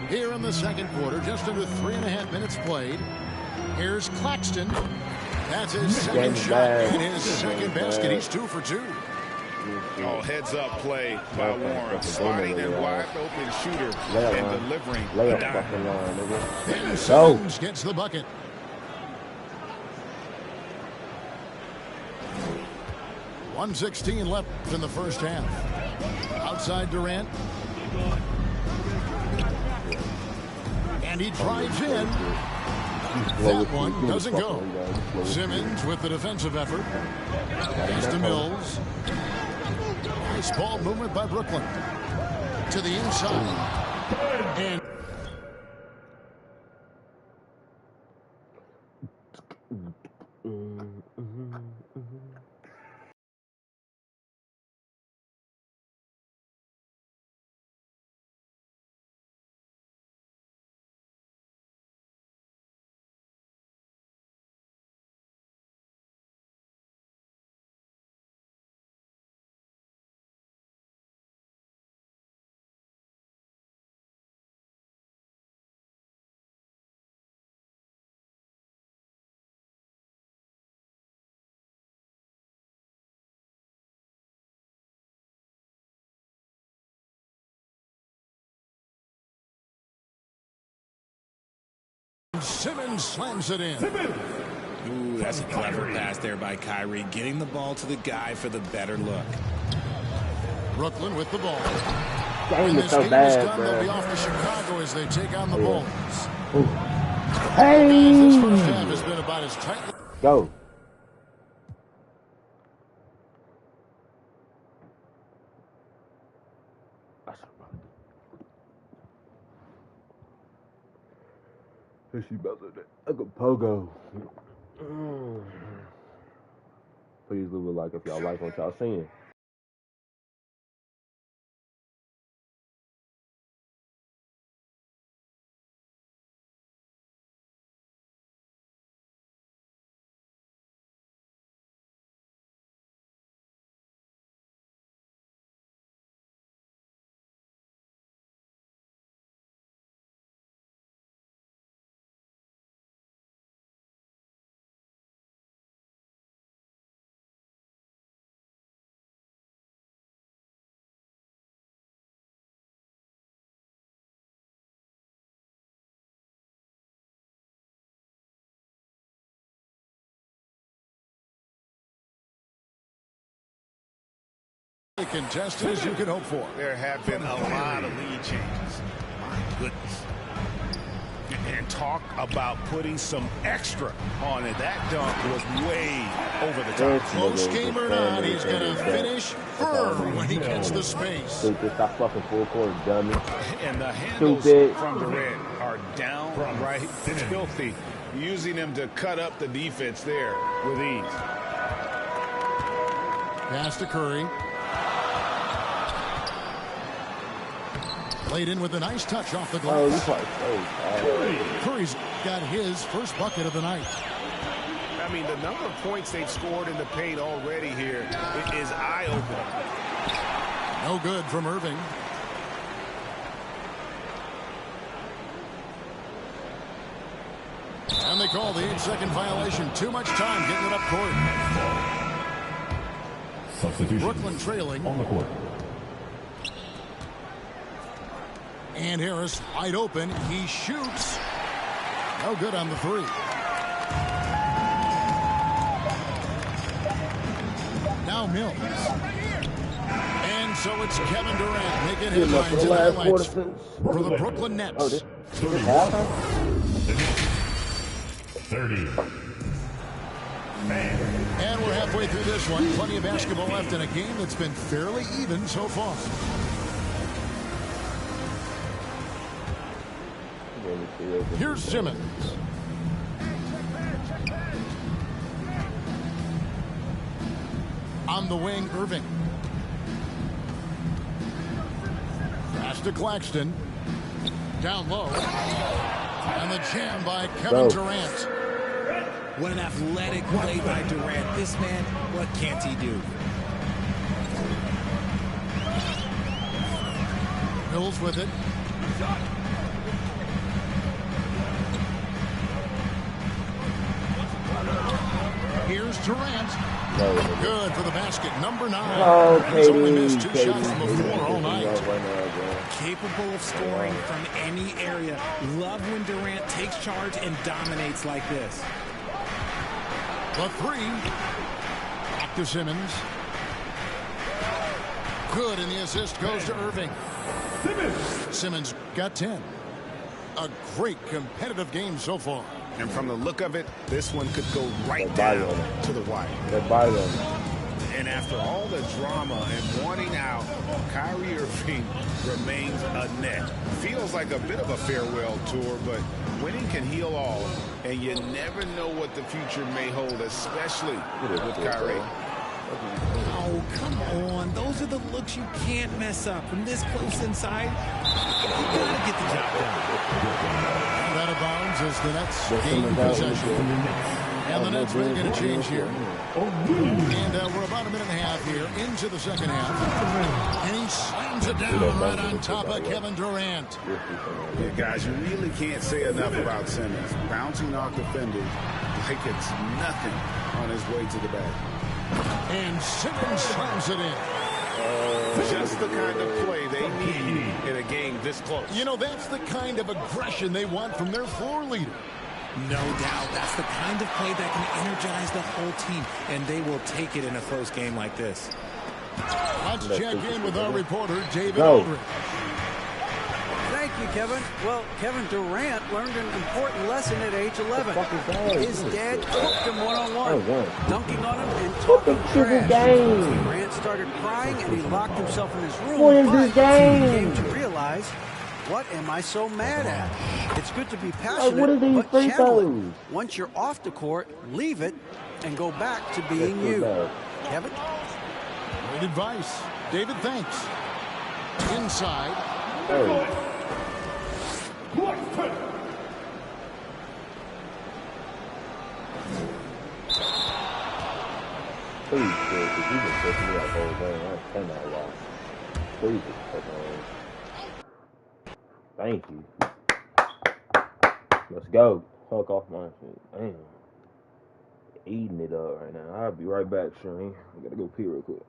Here in the second quarter, just under 3.5 minutes played. Here's Claxton. That's his second shot and his second basket. He's 2 for 2. Oh, heads-up play by Warren. Spotting a wide-open shooter and delivering a dime. Ben Simmons gets the bucket. .116 left in the first half. Outside Durant. And he drives in. That one doesn't go. Simmons with the defensive effort. Pass to Mills. Nice ball movement by Brooklyn. To the inside. And Simmons slams it in. Ooh, that's a clever pass there by Kyrie, getting the ball to the guy for the better look. Brooklyn with the ball. Game is so Is bad, done, bro. they'll be off to Chicago as they take on the Bulls. Hey! This first half has been about as tight. Go. She about to like a pogo. Please leave a like if y'all like what y'all seeing. Contested as you could hope for. There have been a lot of lead changes. My goodness. And talk about putting some extra on it. That dunk was way over the top. Close game or not, he's going to finish firm when he gets the space. Stop fucking full court, dummy. And the handles from Durant are downright filthy. Using them to cut up the defense there with ease. Pass to Curry. Played in with a nice touch off the glass. Curry's got his first bucket of the night. I mean, the number of points they've scored in the paint already here is eye-opening. No good from Irving. And they call the 8-second violation. Too much time getting it up court. Substitution. Brooklyn trailing. On the court. And Harris wide open. He shoots. No good on the three. Now Mills. And so it's Kevin Durant making headlines in the highlights for the Brooklyn Nets. 30. And we're halfway through this one. Plenty of basketball left in a game that's been fairly even so far. Here's Simmons. On the wing, Irving. Pass to Claxton. Down low. And the jam by Kevin Durant. What an athletic play by Durant. This man, what can't he do? Mills with it. Here's Durant. Good for the basket. Number 9. He's only missed 2 shots from the floor all night. Capable of scoring from any area. Love when Durant takes charge and dominates like this. The 3. Back to Simmons. Good, and the assist goes to Irving. Simmons got 10. A great competitive game so far. And from the look of it, this one could go right down to the wire. And after all the drama and wanting out, Kyrie Irving remains a net. Feels like a bit of a farewell tour, but winning can heal all. And you never know what the future may hold, especially with Kyrie. Oh, come on. Those are the looks you can't mess up. From this close inside, you got to get the job done. Out of bounds as the Nets gain possession. And the Nets making a change here. And we're about a minute and a half here into the second half. And he slams it down right on top of Kevin Durant. Yeah, guys, you really can't say enough about Simmons. Bouncing off defenders like it's nothing on his way to the bag. And Simmons slams it in. Just the kind of play they need in a game this close. You know, that's the kind of aggression they want from their floor leader. No doubt. That's the kind of play that can energize the whole team, and they will take it in a close game like this. Let's check in with our reporter, David Aldridge. Thank you, Kevin. Well, Kevin Durant learned an important lesson at age 11. His dad cooked him one-on-one, dunking on him and talking trash. Durant started crying and he locked himself in his room, but he came to realize, what am I so mad at? It's good to be passionate, but channel it. Once you're off the court, leave it and go back to being you. Kevin? Great advice. David, thanks. Inside. Please, because you've been pushing me up all game. I cannot watch. Please, thank you. Let's go. Fuck off my shit. Damn. Eating it up right now. I'll be right back, Shane. I gotta go pee real quick.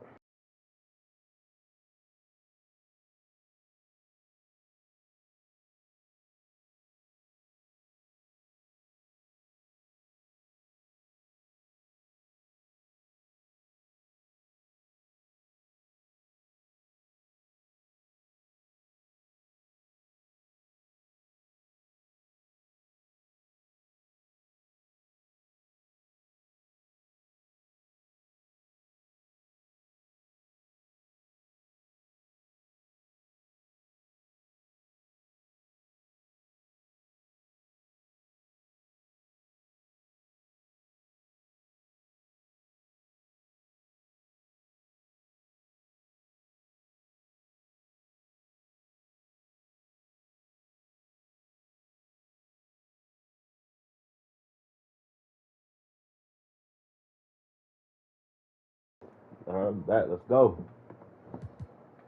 I'm back. Let's go.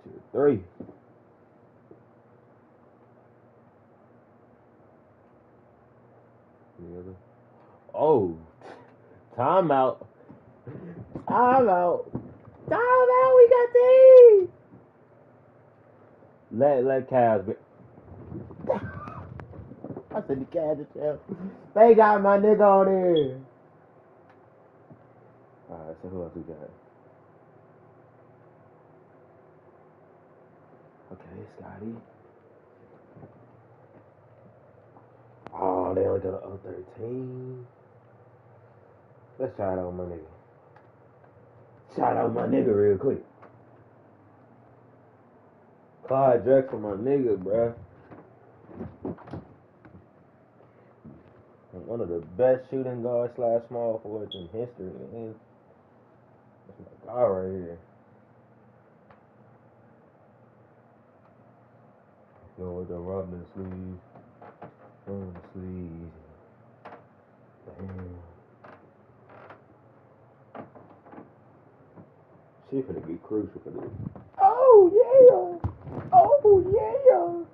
2, 3. Oh, timeout. Timeout. Timeout. We got these. Let Cavs be. I said the Cavs are. They got my nigga on there. All right. So who else we got? Okay, Scotty. Oh, they only got a 013. Let's try it out my nigga. Shout out my nigga real quick. Clyde Drexler, my nigga, bruh. One of the best shooting guards / small forwards in history. Man. That's my guy right here. Go with the rubbing sleeve. On the sleeve. Damn. She finna be crucial for this. Oh yeah! Oh yeah!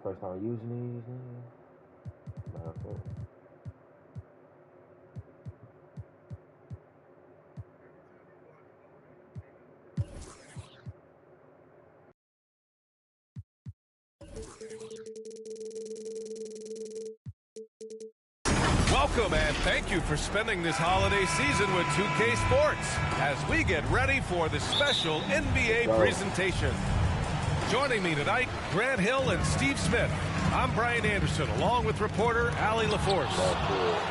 First time using these, man. Welcome and thank you for spending this holiday season with 2K Sports as we get ready for the special NBA presentation. Joining me tonight, Grant Hill and Steve Smith. I'm Brian Anderson, along with reporter Allie LaForce.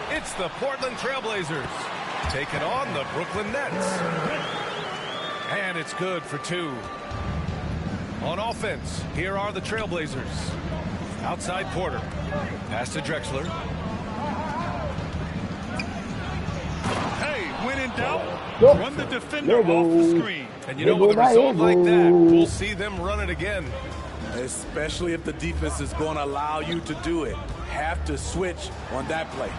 It's the Portland Trailblazers taking on the Brooklyn Nets. And it's good for 2. On offense, here are the Trailblazers. Outside Porter. Pass to Drexler. Hey, when in doubt, run the defender off the screen. And you know, with a result like that, we'll see them run it again. Especially if the defense is going to allow you to do it. Have to switch on that play.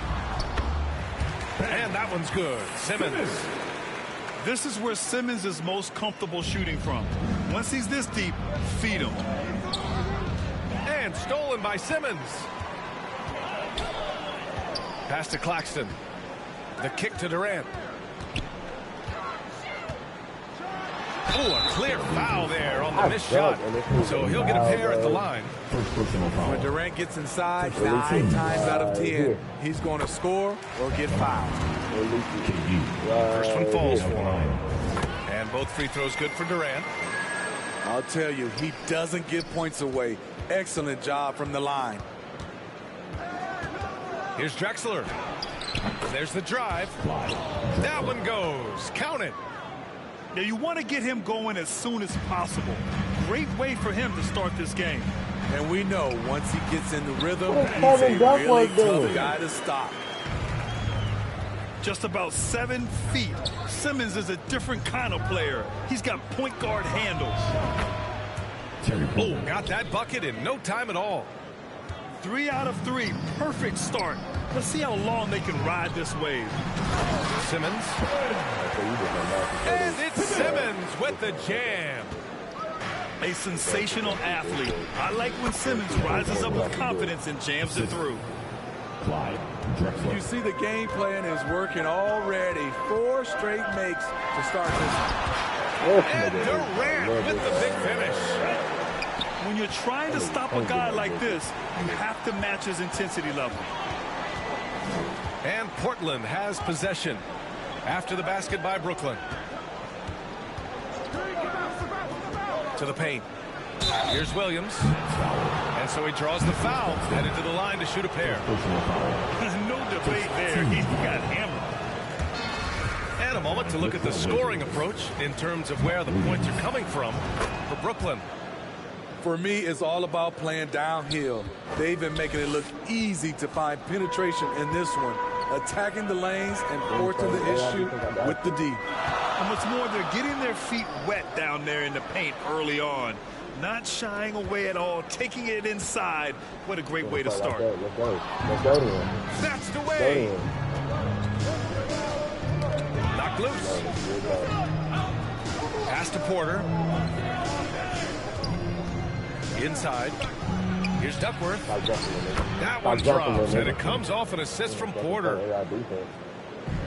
And that one's good. Simmons. This is where Simmons is most comfortable shooting from. Once he's this deep, feed him. And stolen by Simmons. Pass to Claxton. The kick to Durant. Oh, a clear foul there on the missed shot. So he'll get a pair at the line. When Durant gets inside, 9 times out of 10, he's going to score or get fouled. First one falls for him. And both free throws good for Durant. I'll tell you, he doesn't give points away. Excellent job from the line. Here's Drexler. There's the drive. That one goes. Count it. Now, you want to get him going as soon as possible. Great way for him to start this game. And we know once he gets in the rhythm, he's a really tough guy to stop. Just about 7 feet. Simmons is a different kind of player. He's got point guard handles. Oh, got that bucket in no time at all. 3 out of 3. Perfect start. Let's see how long they can ride this wave. Simmons. And it's Simmons with the jam. A sensational athlete. I like when Simmons rises up with confidence and jams it through. You see the game plan is working already. 4 straight makes to start this. And Durant with the big finish. When you're trying to stop a guy like this, you have to match his intensity level. And Portland has possession after the basket by Brooklyn. To the paint. Here's Williams. And so he draws the foul, headed to the line to shoot a pair. No debate there. He got hammered. And a moment to look at the scoring approach in terms of where the points are coming from for Brooklyn. For me, it's all about playing downhill. They've been making it look easy to find penetration in this one, attacking the lanes and forcing the issue with the D. And what's more, they're getting their feet wet down there in the paint early on. Not shying away at all, taking it inside. What a great way to start. Let's go. That's the way. Knocked loose. Pass to Porter. Inside. Here's Duckworth. That one drops, and it comes off an assist from Porter.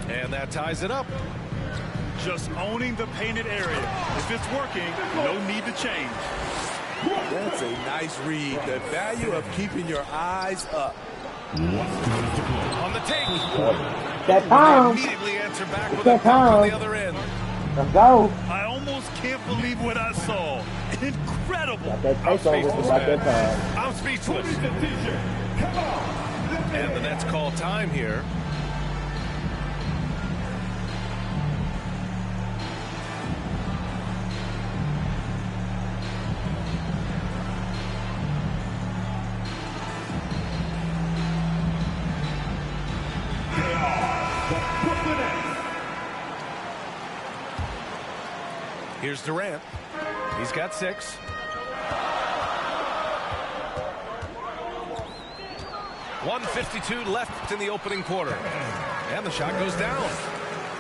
And that ties it up. Just owning the painted area. If it's working, no need to change. That's a nice read. The value of keeping your eyes up. On the take. That time. Immediately answer back with a from the other end. Let's go. I almost can't believe what I saw. Incredible. I'm speechless, man. I'm speechless. And the Nets call time here. Here's Durant. He's got 6. .152 left in the opening quarter. And the shot goes down.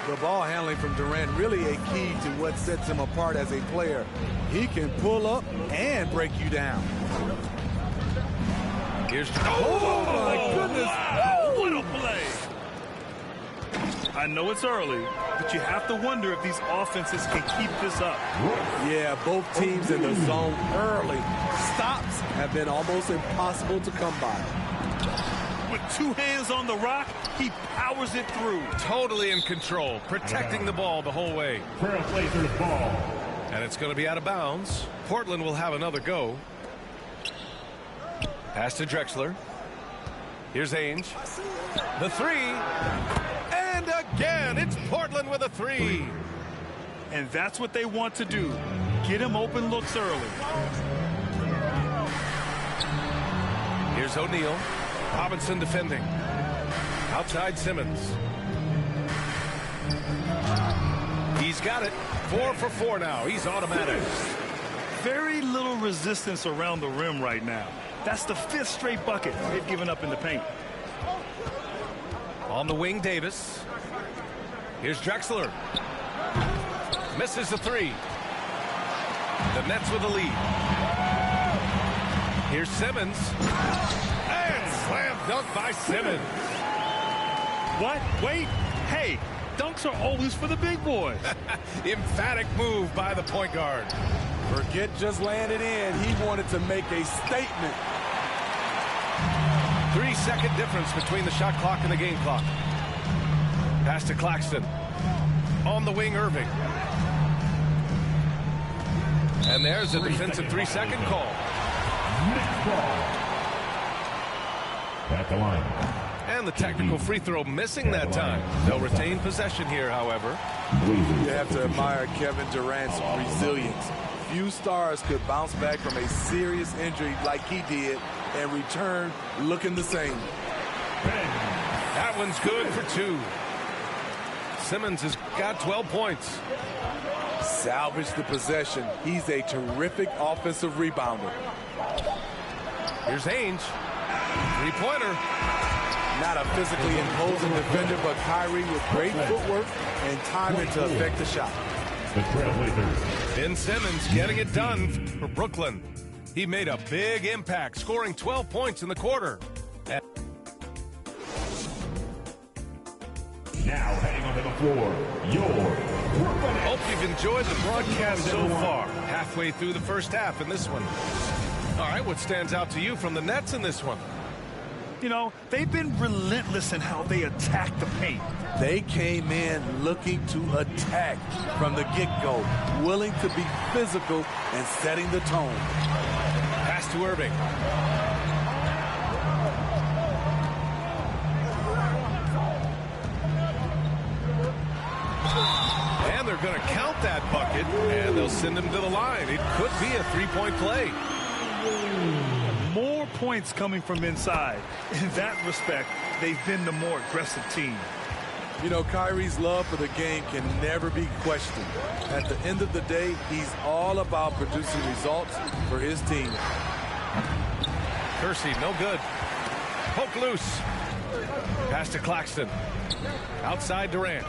The ball handling from Durant really a key to what sets him apart as a player. He can pull up and break you down. Here's oh my goodness. Wow, what a play. I know it's early, but you have to wonder if these offenses can keep this up. Yeah, both teams in the zone early. Stops have been almost impossible to come by. with two hands on the rock, he powers it through. Totally in control, protecting the ball the whole way. Trailblazers ball. And it's going to be out of bounds. Portland will have another go. Pass to Drexler. Here's Ainge. The three. And again, it's Portland with a three. And that's what they want to do. Get him open looks early. Here's O'Neal. Robinson defending. Outside Simmons. He's got it. 4 for 4 now. He's automatic. Very little resistance around the rim right now. That's the 5th straight bucket they've given up in the paint. On the wing, Davis. Here's Drexler. Misses the three. The Nets with the lead. Here's Simmons. And slam dunk by Simmons. What? Wait. Hey, dunks are always for the big boys. Emphatic move by the point guard. Forget just laying it in. He wanted to make a statement. 3-second difference between the shot clock and the game clock. Pass to Claxton. On the wing, Irving. And there's a defensive 3-second call. Next ball. At the line. And the technical free throw missing that time. They'll retain possession here, however. You have to admire Kevin Durant's resilience. Few stars could bounce back from a serious injury like he did and return looking the same. That one's good for 2. Simmons has got 12 points. Salvage the possession. He's a terrific offensive rebounder. Here's Ainge. Three-pointer. Not a physically imposing defender, but Kyrie with great footwork and timing to affect the shot. The Trailblazers. Ben Simmons getting it done for Brooklyn. He made a big impact, scoring 12 points in the quarter. Now heading onto the floor, your Brooklyn. Hope you've enjoyed the broadcast so far. Halfway through the first half in this one. All right, what stands out to you from the Nets in this one? You know, they've been relentless in how they attack the paint. They came in looking to attack from the get-go, willing to be physical and setting the tone. Pass to Irving. And they're going to count that bucket, and they'll send him to the line. It could be a three-point play. More points coming from inside. In that respect, they've been the more aggressive team. You know, Kyrie's love for the game can never be questioned. At the end of the day, he's all about producing results for his team. Kersey, no good. Poke loose. Pass to Claxton. Outside Durant.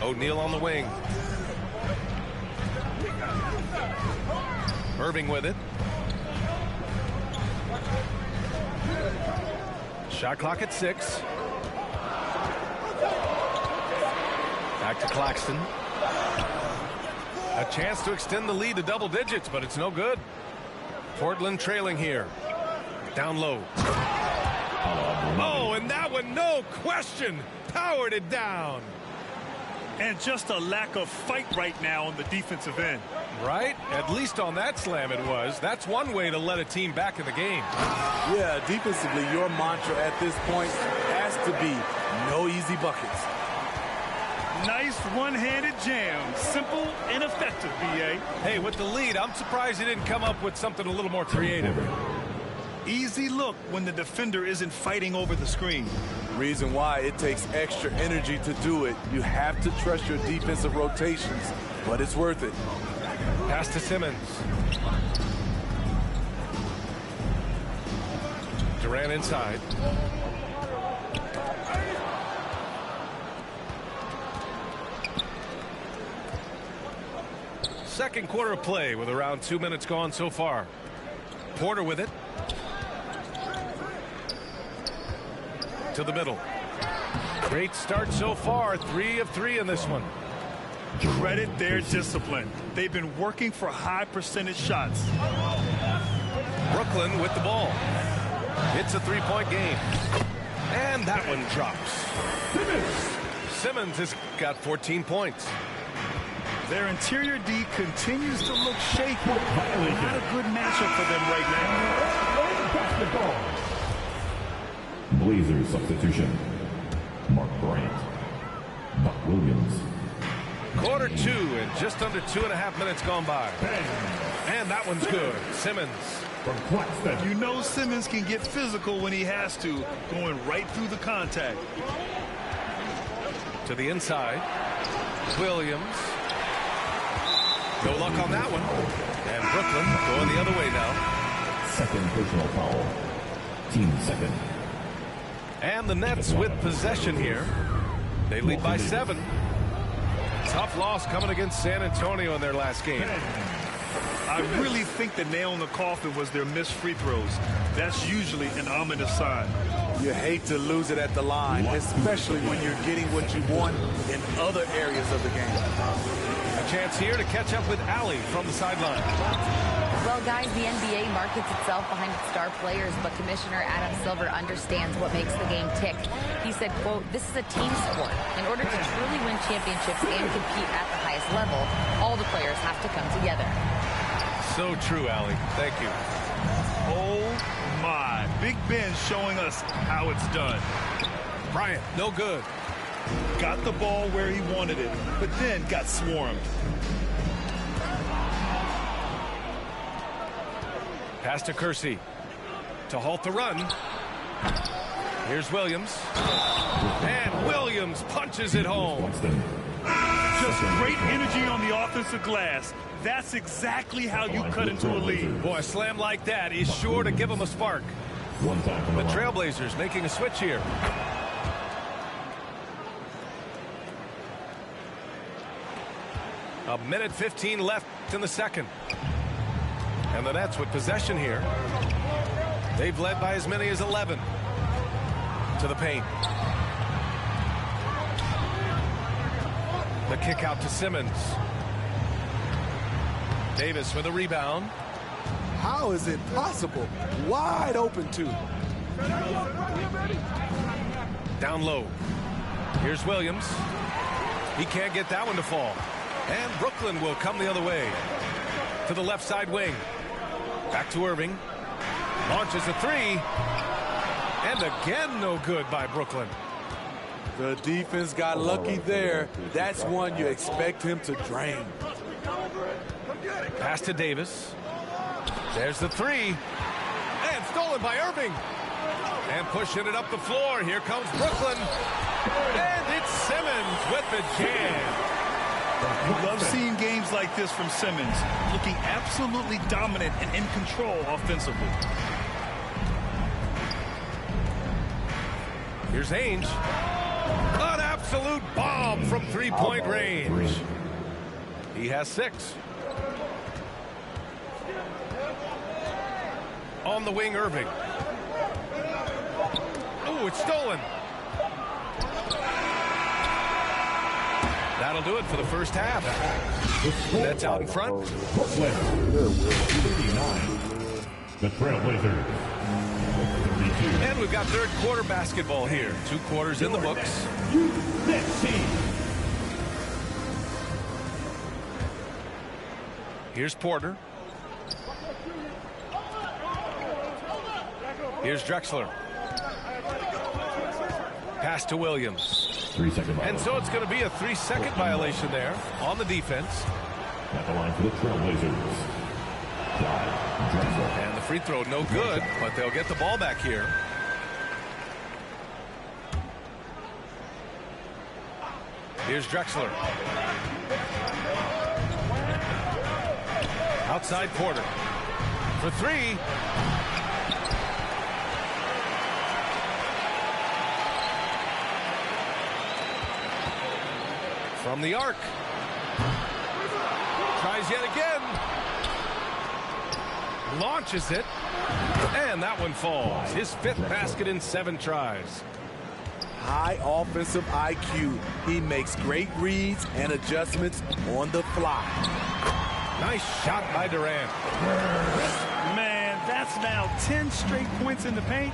O'Neal on the wing. Irving with it. Shot clock at 6. Back to Claxton. A chance to extend the lead to double digits, but it's no good. Portland trailing here. Down low. Oh, and that one, no question, powered it down. And just a lack of fight right now on the defensive end. Right? At least on that slam it was. That's one way to let a team back in the game. Yeah, defensively, your mantra at this point has to be no easy buckets. Nice one-handed jam. Simple and effective, B.A. Hey, with the lead, I'm surprised he didn't come up with something a little more creative. Easy look when the defender isn't fighting over the screen. Reason why it takes extra energy to do it. You have to trust your defensive rotations, but it's worth it. Pass to Simmons. Durant inside. Second quarter of play with around 2 minutes gone so far. Porter with it. To the middle. Great start so far. 3 of 3 in this one. Credit their discipline. They've been working for high percentage shots. Brooklyn with the ball. It's a 3-point game. And that one drops. Simmons has got 14 points. Their interior D continues to look shaky. Not a good matchup for them right now. Blazers substitution. Mark Bryant. Buck Williams. Quarter 2 and just under 2.5 minutes gone by. And that one's good. Simmons. You know Simmons can get physical when he has to, going right through the contact. To the inside. Williams. No luck on that one. And Brooklyn going the other way now. Second personal foul. Team second. And the Nets with possession here. They lead by 7. Tough loss coming against San Antonio in their last game. I really think the nail in the coffin was their missed free throws. That's usually an ominous sign. You hate to lose it at the line, especially when you're getting what you want in other areas of the game. A chance here to catch up with Allie from the sideline. Well, guys, the NBA markets itself behind its star players, but Commissioner Adam Silver understands what makes the game tick. He said, quote, "This is a team sport. In order to truly win championships and compete at the highest level, all the players have to come together." So true, Allie. Thank you. Oh, my. Big Ben showing us how it's done. Bryant, no good. Got the ball where he wanted it, but then got swarmed. Pass to Kersey to halt the run. Here's Williams. And Williams punches it home. Just great energy on the offensive glass. That's exactly how you cut into a lead. Boy, a slam like that is sure to give them a spark. The Trailblazers making a switch here. A minute 15 left in the second. And the Nets with possession here. They've led by as many as 11. To the paint. The kick out to Simmons. Davis with a rebound. How is it possible? Wide open, too. Down low. Here's Williams. He can't get that one to fall. And Brooklyn will come the other way. To the left side wing. Back to Irving. Launches a 3. And again, no good by Brooklyn. The defense got lucky there. That's one you expect him to drain. Pass to Davis. There's the 3. And stolen by Irving. And pushing it up the floor. Here comes Brooklyn. And it's Simmons with the jam. You love seeing games like this from Simmons, looking absolutely dominant and in control offensively. Here's Ainge. An absolute bomb from three-point range. He has 6. On the wing, Irving. Oh, it's stolen. That'll do it for the first half. Nets out in front. Brooklyn, 39. The Trailblazers, 32. And we've got third quarter basketball here. 2 quarters in the books. Here's Porter. Here's Drexler. Pass to Williams. 3-second violation. And so it's going to be a 3-second violation there on the defense. At the line for the Trailblazers. And the free throw no good, but they'll get the ball back here. Here's Drexler. Outside Porter. For 3. From the arc. Tries yet again. Launches it. And that one falls. His 5th basket in 7 tries. High offensive IQ. He makes great reads and adjustments on the fly. Nice shot by Durant. Man, That's now 10 straight points in the paint.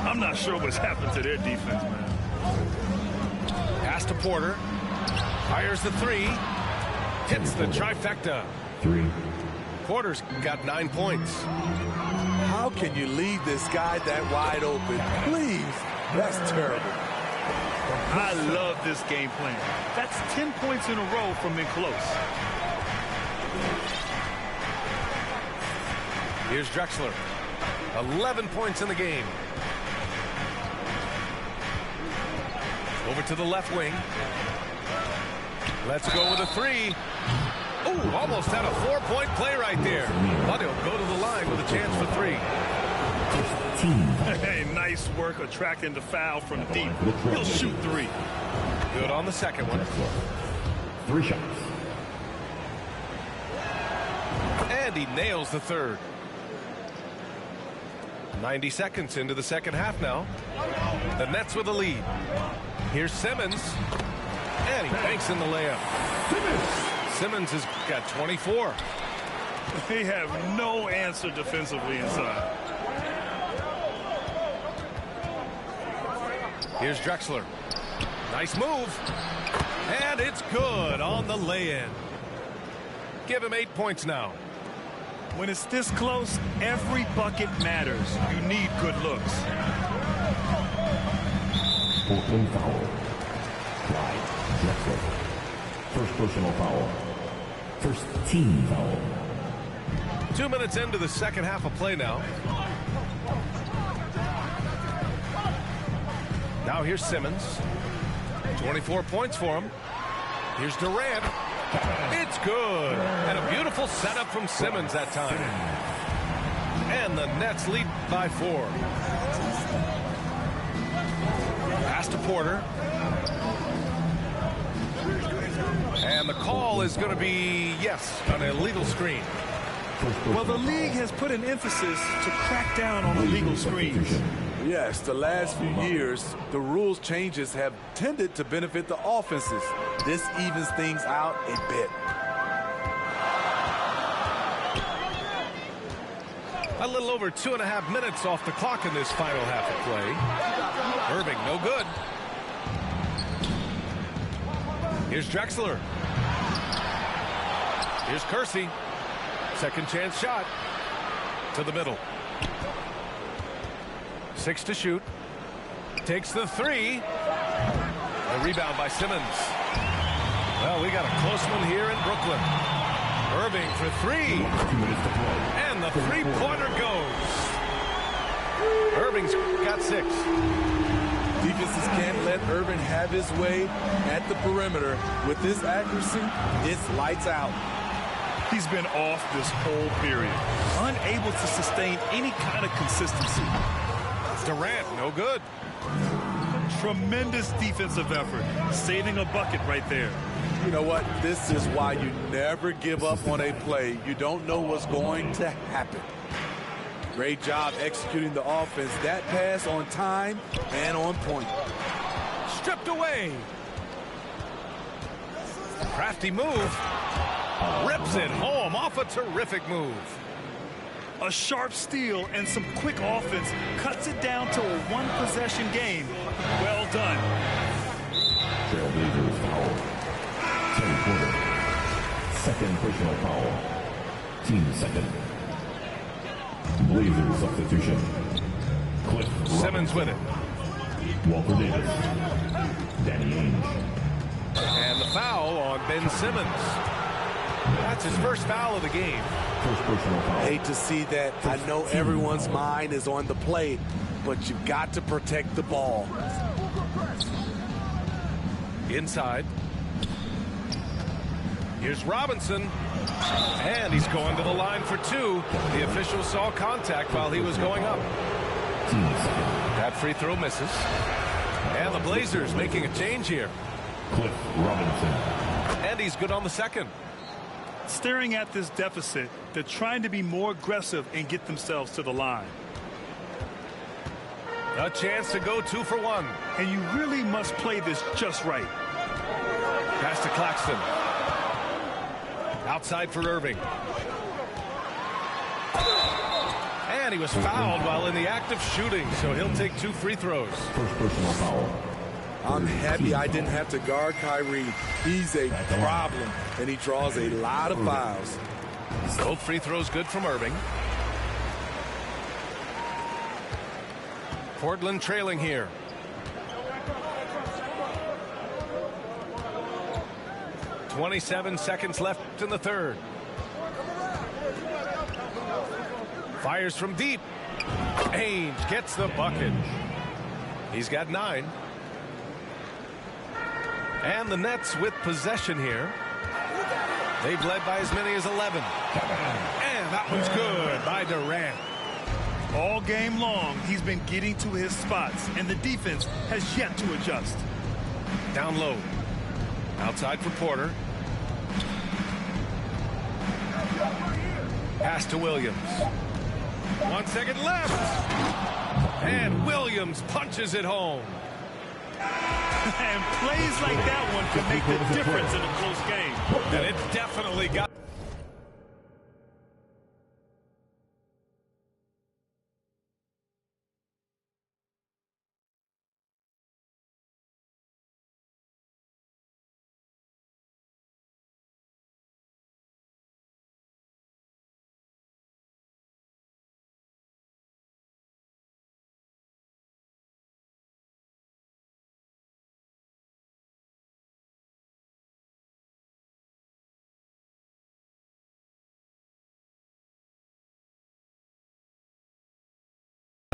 I'm not sure what's happened to their defense, man. Pass to Porter. Fires the three. Hits the trifecta. 3. Porter's got 9 points. How can you leave this guy that wide open? Please. That's terrible. I love this game plan. That's 10 points in a row from in close. Here's Drexler. 11 points in the game. Over to the left wing. Let's go with a three. Ooh, almost had a 4-point play right there. But he'll go to the line with a chance for 3. Hey, nice work attracting the foul from deep. He'll shoot 3. Good on the second one. 3 shots. And he nails the third. 90 seconds into the second half now. The Nets with a lead. Here's Simmons. And he banks in the layup. Simmons has got 24. They have no answer defensively inside. Here's Drexler. Nice move. And it's good on the lay-in. Give him 8 points now. When it's this close, every bucket matters. You need good looks. Portland foul. Clyde Drexler. First personal foul. First team foul. 2 minutes into the second half of play now. Now here's Simmons. 24 points for him. Here's Durant. It's good. And a beautiful setup from Simmons that time. And the Nets lead by 4. Pass to Porter. And the call is going to be, yes, an illegal screen. Well, the league has put an emphasis to crack down on illegal screens. Yes, the last few years, the rules changes have tended to benefit the offenses. This evens things out a bit. A little over 2.5 minutes off the clock in this final half of play. Irving, no good. Here's Drexler. Here's Kersey. Second chance shot. To the middle. 6 to shoot. Takes the 3. The rebound by Simmons. Well, we got a close one here in Brooklyn. Irving for 3. And the three-pointer goes. Irving's got 6. Defenses can't let Irving have his way at the perimeter. With this accuracy, it's lights out. He's been off this whole period. Unable to sustain any kind of consistency. Durant, no good. Tremendous defensive effort. Saving a bucket right there. You know what? This is why you never give up on a play. You don't know what's going to happen. Great job executing the offense. That pass on time and on point. Stripped away. Crafty move. Rips it home off a terrific move. A sharp steal and some quick offense cuts it down to a one-possession game. Well done. Trailblazers foul. Terry Porter. Second personal foul. Team second. Blazers substitution. Cliff Simmons with it. Walker Davis. Danny Ainge. And the foul on Ben Simmons. That's his first foul of the game. First personal foul. Hate to see that. I know everyone's mind is on the play, but you've got to protect the ball. Inside. Here's Robinson. And he's going to the line for 2. The official saw contact while he was going up. That free throw misses. And the Blazers making a change here. Cliff Robinson. And he's good on the second. Staring at this deficit, they're trying to be more aggressive and get themselves to the line. A chance to go 2 for 1. And you really must play this just right. Pass to Claxton. Outside for Irving. And he was fouled while in the act of shooting, so he'll take 2 free throws. First personal foul. I'm happy I didn't have to guard Kyrie. He's a problem, and he draws a lot of fouls. Both free throws good from Irving. Portland trailing here. .27 seconds left in the third. Fires from deep. Ainge gets the bucket. He's got 9. And the Nets with possession here. They've led by as many as 11. And that one's good by Durant. All game long, he's been getting to his spots, and the defense has yet to adjust. Down low. Outside for Porter. Pass to Williams. 1 second left. And Williams punches it home. And plays like that one can make the difference in a close game. And it definitely got...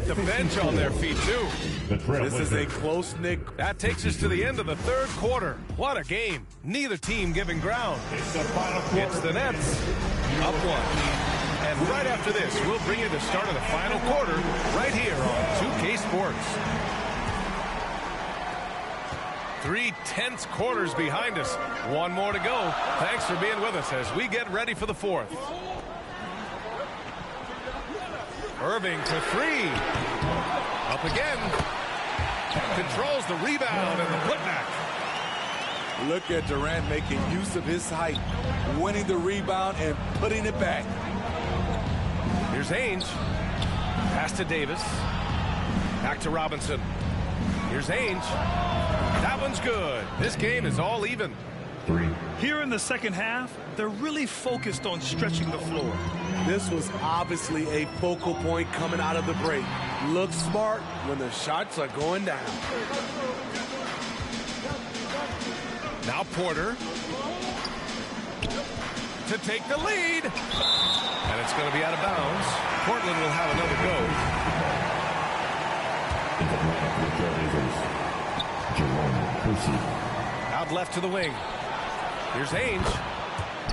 The bench on their feet, too. This is a close-knit. That takes us to the end of the third quarter. What a game. Neither team giving ground. It's the Nets up 1. And right after this, we'll bring you the start of the final quarter right here on 2K Sports. 3 tense quarters behind us. 1 more to go. Thanks for being with us as we get ready for the 4th. Irving for 3. Up again. Controls the rebound and the putback. Look at Durant making use of his height, winning the rebound and putting it back. Here's Ainge. Pass to Davis. Back to Robinson. Here's Ainge. That one's good. This game is all even. 3. Here in the second half, they're really focused on stretching the floor. This was obviously a focal point coming out of the break. Look smart when the shots are going down. Now Porter to take the lead. And it's going to be out of bounds. Portland will have another go. Out left to the wing. Here's Ainge.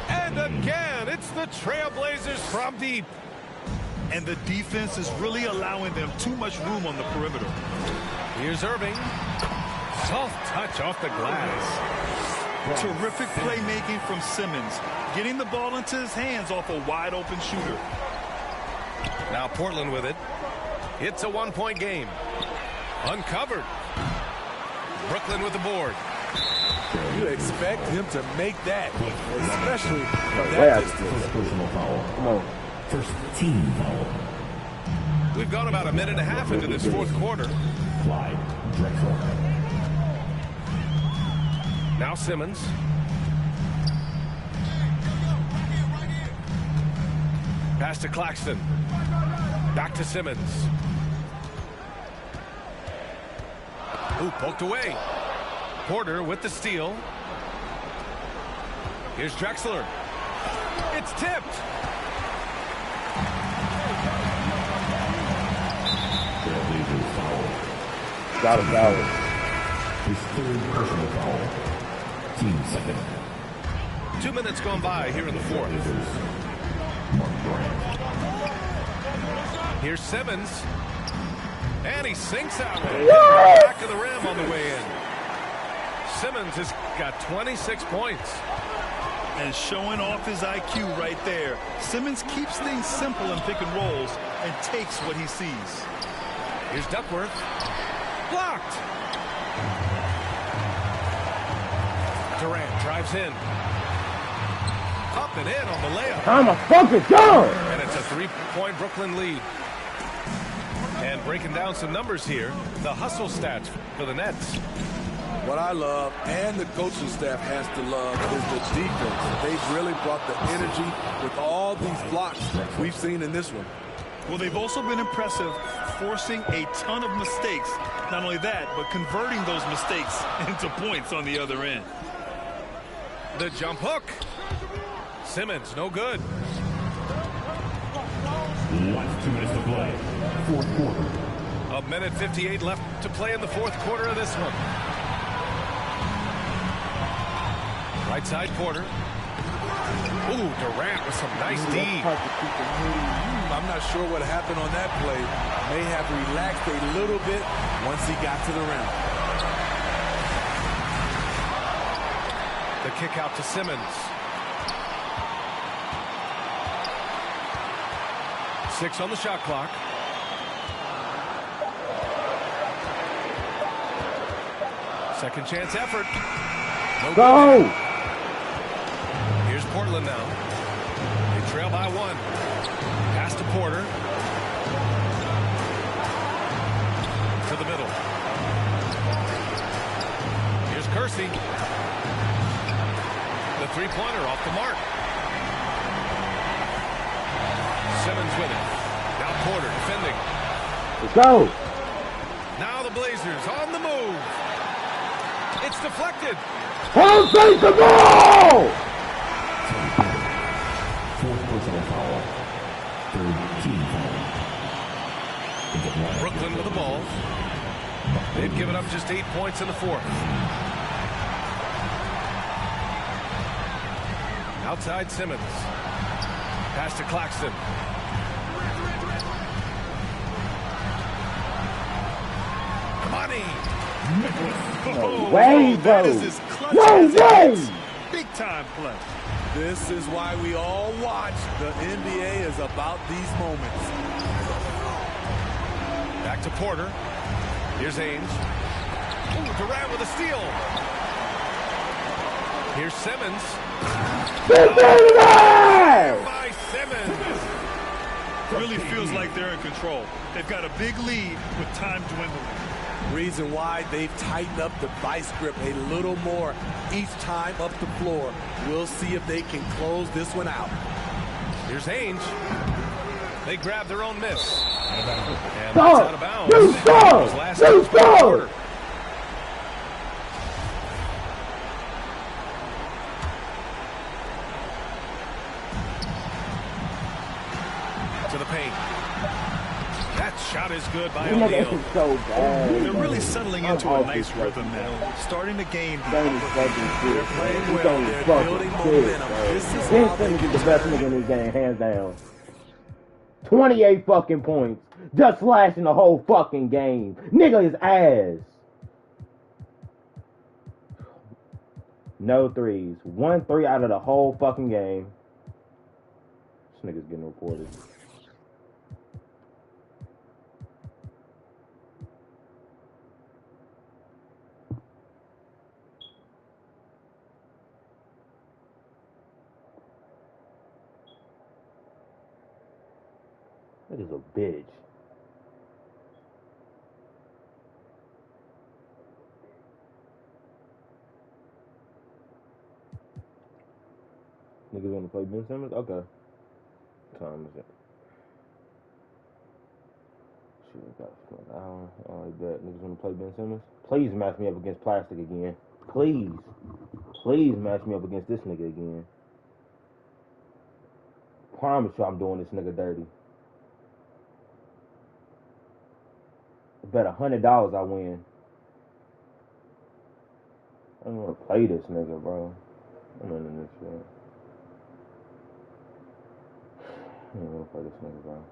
And again, it's the Trailblazers from deep. And the defense is really allowing them too much room on the perimeter. Here's Irving. Soft touch off the glass. Terrific playmaking from Simmons. Getting the ball into his hands off a wide open shooter. Now Portland with it. It's a 1-point game. Uncovered. Brooklyn with the board. You expect him to make that, especially from that distance. Personal foul. Come on. First team foul. We've gone about a minute and a half into this 4th quarter. Clyde Drexler. Now Simmons. Pass to Claxton. Back to Simmons. Ooh, poked away. Porter with the steal. Here's Drexler. It's tipped. Got a foul. His 3rd personal foul. Team 2nd. 2 minutes gone by here in the 4th. Here's Simmons. And he sinks out. Back of the rim on the way in. Simmons has got 26 points. And showing off his IQ right there. Simmons keeps things simple in pick and rolls and takes what he sees. Here's Duckworth. Blocked. Durant drives in. Up and in on the layup. I'm a fucking gun. And it's a 3-point Brooklyn lead. And breaking down some numbers here, the hustle stats for the Nets. What I love, and the coaching staff has to love, is the defense. They've really brought the energy with all these blocks we've seen in this one. Well, they've also been impressive, forcing a ton of mistakes. Not only that, but converting those mistakes into points on the other end. The jump hook. Simmons, no good. 2 minutes to play. Fourth quarter. A minute 58 left to play in the fourth quarter of this one. Right side Porter. Ooh, Durant with some nice D. I'm not sure what happened on that play. May have relaxed a little bit once he got to the rim. The kick out to Simmons. 6 on the shot clock. Second chance effort. No Go! good. Here's Portland now. They trail by 1. Pass to Porter. To the middle. Here's Kersey. The three-pointer off the mark. Simmons with it. Now Porter defending. Let's go. Now the Blazers on the move. It's deflected. Hold face the ball! Fourth personal foul. Third team foul. Brooklyn with the ball. They've given up just 8 points in the fourth. Outside Simmons. Pass to Claxton. Money. No way, that bro. is as clutch No as it way. gets. Big time play. This is why we all watch. The NBA is about these moments. Back to Porter. Here's Ainge. Ooh, Durant with a steal. Here's Simmons. By Simmons. Really feels like they're in control. They've got a big lead with time dwindling. Reason why they've tightened up the vice grip a little more each time up the floor. We'll see if they can close this one out. Here's Ainge. They grab their own miss. And that's Stop. out of bounds. You stop. Last You stop. quarter. To the paint. That shot is good by O'Neal. So bad. They're really settling into a nice rhythm now. Starting to gain the They're playing well. They're building momentum. This is how they the best nigga in this game, hands down. 28 fucking points. Just slashing the whole fucking game. Nigga is ass. No threes. 1 3 out of the whole fucking game. This nigga's getting reported. That is a bitch. Niggas want to play Ben Simmons? Okay. Time is it? Shit, we got an hour. Alright, bet. Niggas want to play Ben Simmons? Please match me up against Plastic again. Please. Please match me up against this nigga again. Promise you I'm doing this nigga dirty. I bet $100 I win. I don't want to play this nigga, bro. I'm into this shit. I don't want to play this nigga, bro.